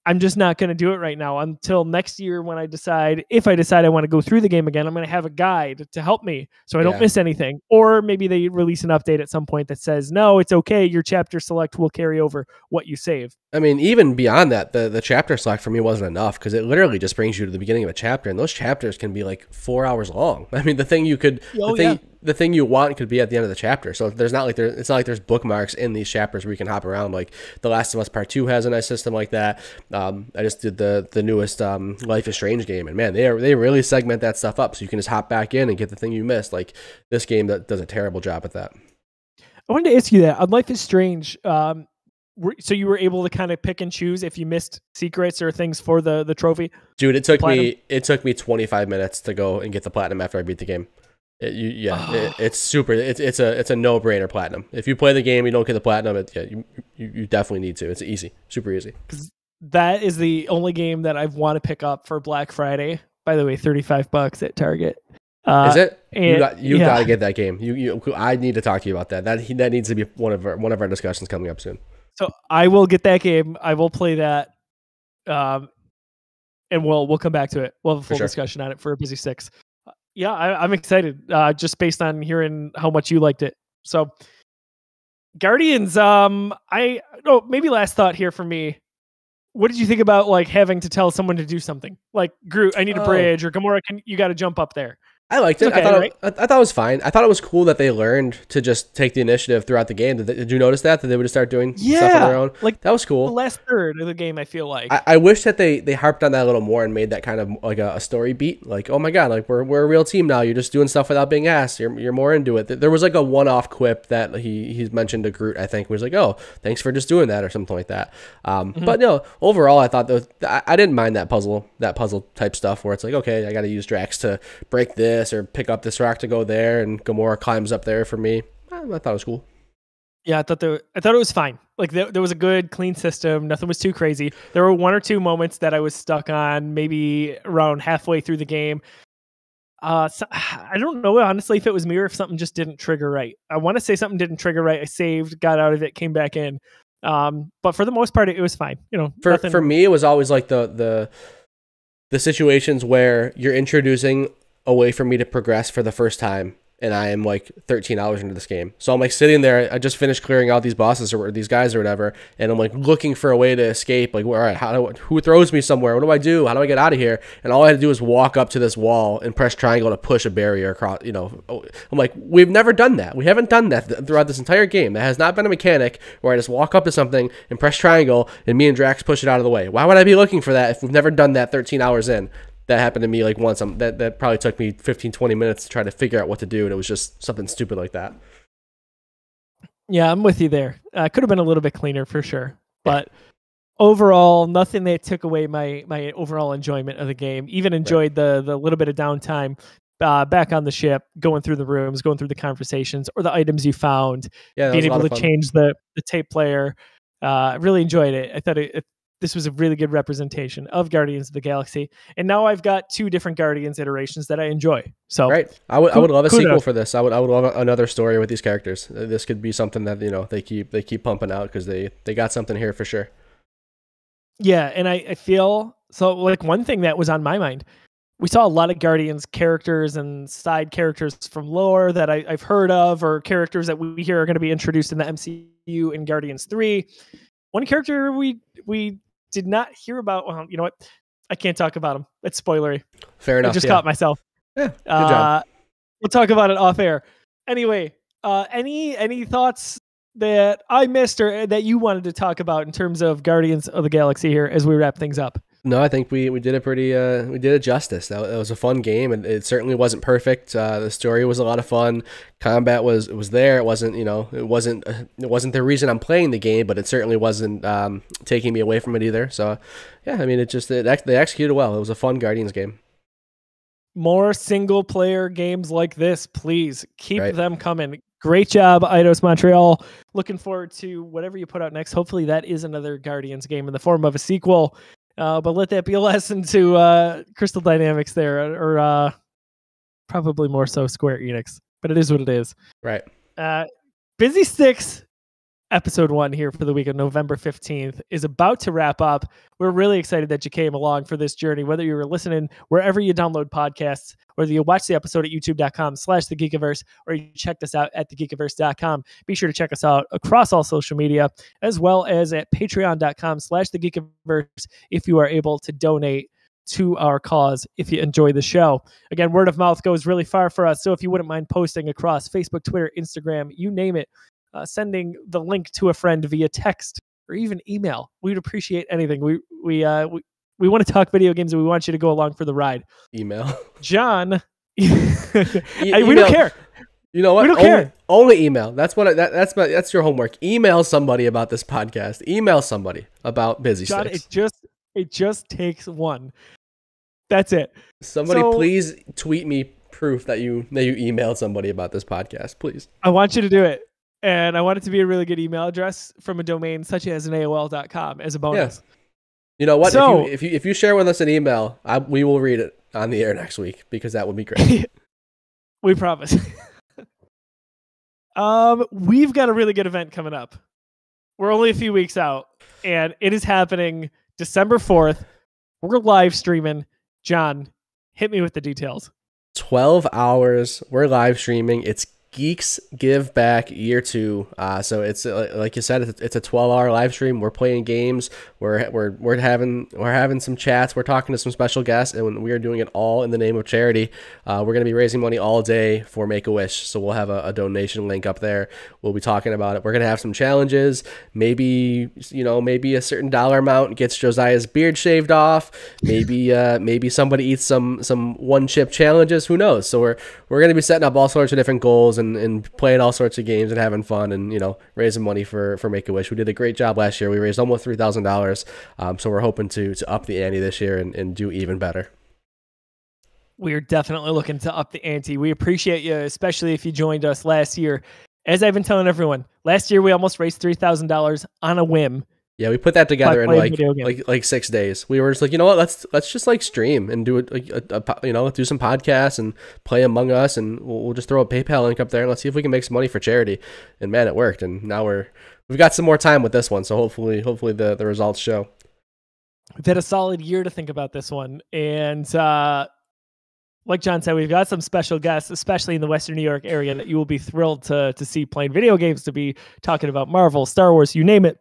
I'm just not going to do it right now until next year when if I decide I want to go through the game again, I'm going to have a guide to help me so I don't miss anything. Or maybe they release an update at some point that says, no, it's okay. Your chapter select will carry over what you save. I mean, even beyond that, the chapter select for me wasn't enough because it literally just brings you to the beginning of a chapter, and those chapters can be like 4 hours long. I mean, the thing you want could be at the end of the chapter. So it's not like there's bookmarks in these chapters where you can hop around. Like The Last of Us Part 2 has a nice system like that. I just did the newest Life is Strange game, and man, they really segment that stuff up so you can just hop back in and get the thing you missed. Like this game that does a terrible job at that. I wanted to ask you that on Life is Strange. So you were able to kind of pick and choose if you missed secrets or things for the trophy? Dude, it took me 25 minutes to go and get the platinum after I beat the game. It's super. It's a no-brainer platinum. If you play the game, you don't get the platinum. You definitely need to. It's easy, super easy. Because that is the only game that I want to pick up for Black Friday. By the way, $35 at Target. Is it? You got to get that game. I need to talk to you about that. That needs to be one of our discussions coming up soon. So I will get that game. I will play that, and we'll come back to it. We'll have a full discussion on it for a busy 6. Yeah, I'm excited just based on hearing how much you liked it. So, Guardians. Maybe last thought here for me. What did you think about like having to tell someone to do something? Like Groot, I need a bridge, or Gamora, you got to jump up there. I liked it. Okay, I thought it was fine. I thought it was cool that they learned to just take the initiative throughout the game. Did you notice that they would just start doing stuff on their own? Like that was cool. The last third of the game, I feel like. I wish that they harped on that a little more and made that kind of like a story beat. Like, oh my god, like we're a real team now. You're just doing stuff without being asked. You're more into it. There was like a one-off quip that he's mentioned to Groot. I think was like, oh, thanks for just doing that or something like that. But no, overall, I thought I didn't mind that puzzle type stuff where it's like, okay, I got to use Drax to break this or pick up this rock to go there, and Gamora climbs up there for me. I thought it was cool. Yeah, I thought it was fine. Like there was a good, clean system. Nothing was too crazy. There were 1 or 2 moments that I was stuck on, maybe around halfway through the game. So I don't know honestly if it was me or if something just didn't trigger right. I want to say something didn't trigger right. I saved, got out of it, came back in. But for the most part, it was fine. You know, for me, it was always like the situations where you're introducing a way for me to progress for the first time, and I am like 13 hours into this game. So I'm like sitting there, I just finished clearing out these bosses or these guys or whatever, and I'm like looking for a way to escape. Like, all right, who throws me somewhere? What do I do? How do I get out of here? And all I had to do was walk up to this wall and press triangle to push a barrier across. You know, I'm like, we've never done that. We haven't done that throughout this entire game. That has not been a mechanic where I just walk up to something and press triangle and me and Drax push it out of the way. Why would I be looking for that if we've never done that 13 hours in? That happened to me like once. That probably took me 15, 20 minutes to try to figure out what to do, and it was just something stupid like that. Yeah, I'm with you there. Could have been a little bit cleaner for sure. But overall, nothing that took away my overall enjoyment of the game. Even enjoyed the little bit of downtime back on the ship, going through the rooms, going through the conversations, or the items you found, being able to change the tape player. I really enjoyed it. I thought this was a really good representation of Guardians of the Galaxy. And now I've got 2 different Guardians iterations that I enjoy. So right, I would love a kudos. sequel for this. I would love another story with these characters. This could be something that they keep pumping out because they got something here for sure. Yeah, and I feel so like one thing that was on my mind. We saw a lot of Guardians characters and side characters from lore that I've heard of, or characters that we hear are going to be introduced in the MCU in Guardians 3. One character we did not hear about. Well, you know what? I can't talk about him. It's spoilery. Fair enough. I just caught myself. Yeah, good job. We'll talk about it off air. Anyway, any thoughts that I missed or that you wanted to talk about in terms of Guardians of the Galaxy here as we wrap things up? No, I think we did it pretty we did it justice. That was a fun game, and it certainly wasn't perfect. The story was a lot of fun. Combat was there. It wasn't it wasn't the reason I'm playing the game, but it certainly wasn't taking me away from it either. So yeah, I mean, they executed well. It was a fun Guardians game. More single player games like this, please keep them coming. Great job, Eidos Montreal. Looking forward to whatever you put out next. Hopefully that is another Guardians game in the form of a sequel. But let that be a lesson to Crystal Dynamics there, or probably more so Square Enix. But it is what it is. Right. Busy Sticks episode 1 here for the week of November 15th is about to wrap up. We're really excited that you came along for this journey, whether you were listening wherever you download podcasts, whether you watch the episode at youtube.com/the Geekiverse, or you checked us out at thegeekiverse.com. Be sure to check us out across all social media, as well as at patreon.com/the Geekiverse if you are able to donate to our cause if you enjoy the show. Again, word of mouth goes really far for us, so if you wouldn't mind posting across Facebook, Twitter, Instagram, you name it, sending the link to a friend via text or even email. We'd appreciate anything. We want to talk video games and we want you to go along for the ride. Email. John. We don't care. You know what? We don't care. Only email. That's your homework. Email somebody about this podcast. Email somebody about Busy John, Sticks. It just takes one. That's it. Somebody please tweet me proof that you emailed somebody about this podcast, please. I want you to do it. And I want it to be a really good email address from a domain such as an AOL.com as a bonus. Yeah. You know what? So, if you share with us an email, we will read it on the air next week because that would be great. We promise. We've got a really good event coming up. We're only a few weeks out, and it is happening December 4th. We're live streaming. John, hit me with the details. 12 hours. We're live streaming. It's Geeks Give Back Year 2. So it's like you said, it's a 12-hour live stream. We're playing games. We're having some chats. We're talking to some special guests, and we are doing it all in the name of charity. We're going to be raising money all day for Make-A-Wish. So we'll have a donation link up there. We'll be talking about it. We're going to have some challenges. Maybe a certain dollar amount gets Josiah's beard shaved off. Maybe somebody eats some one chip challenges. Who knows? So we're going to be setting up all sorts of different goals and playing all sorts of games and having fun and raising money for Make-A-Wish. We did a great job last year. We raised almost $3,000. So we're hoping to up the ante this year and do even better. We're definitely looking to up the ante. We appreciate you, especially if you joined us last year. As I've been telling everyone, last year we almost raised $3,000 on a whim. Yeah, we put that together in like 6 days. We were just like, you know what? Let's just like stream and do it, do some podcasts and play Among Us, and we'll just throw a PayPal link up there and let's see if we can make some money for charity. And man, it worked. And now we've got some more time with this one, so hopefully the results show. We've had a solid year to think about this one, and like John said, we've got some special guests, especially in the Western New York area, that you will be thrilled to see playing video games, to be talking about Marvel, Star Wars, you name it.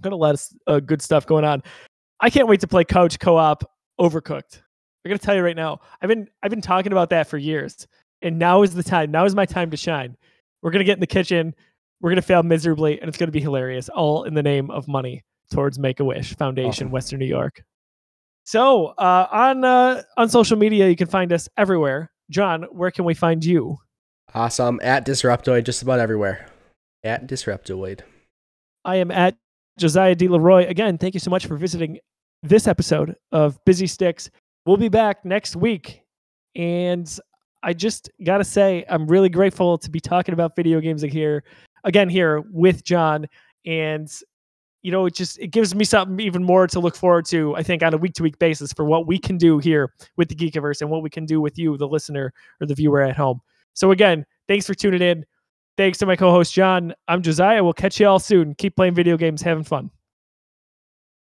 Got a lot of good stuff going on. I can't wait to play couch co-op Overcooked. I'm gonna tell you right now, I've been talking about that for years, and now is the time. Now is my time to shine. We're gonna get in the kitchen. We're gonna fail miserably, and it's gonna be hilarious. All in the name of money towards Make-A-Wish Foundation, awesome. Western New York. So on social media, you can find us everywhere. John, where can we find you? Awesome. At Disruptoid, just about everywhere. At Disruptoid. I am at Josiah D. Leroy. Again, thank you so much for visiting this episode of Busy Sticks. We'll be back next week. And I just got to say, I'm really grateful to be talking about video games here with John. And it gives me something even more to look forward to, I think, on a week-to-week basis for what we can do here with the Geekiverse and what we can do with you, the listener or the viewer at home. So again, thanks for tuning in. Thanks to my co-host, John. I'm Josiah. We'll catch you all soon. Keep playing video games, having fun.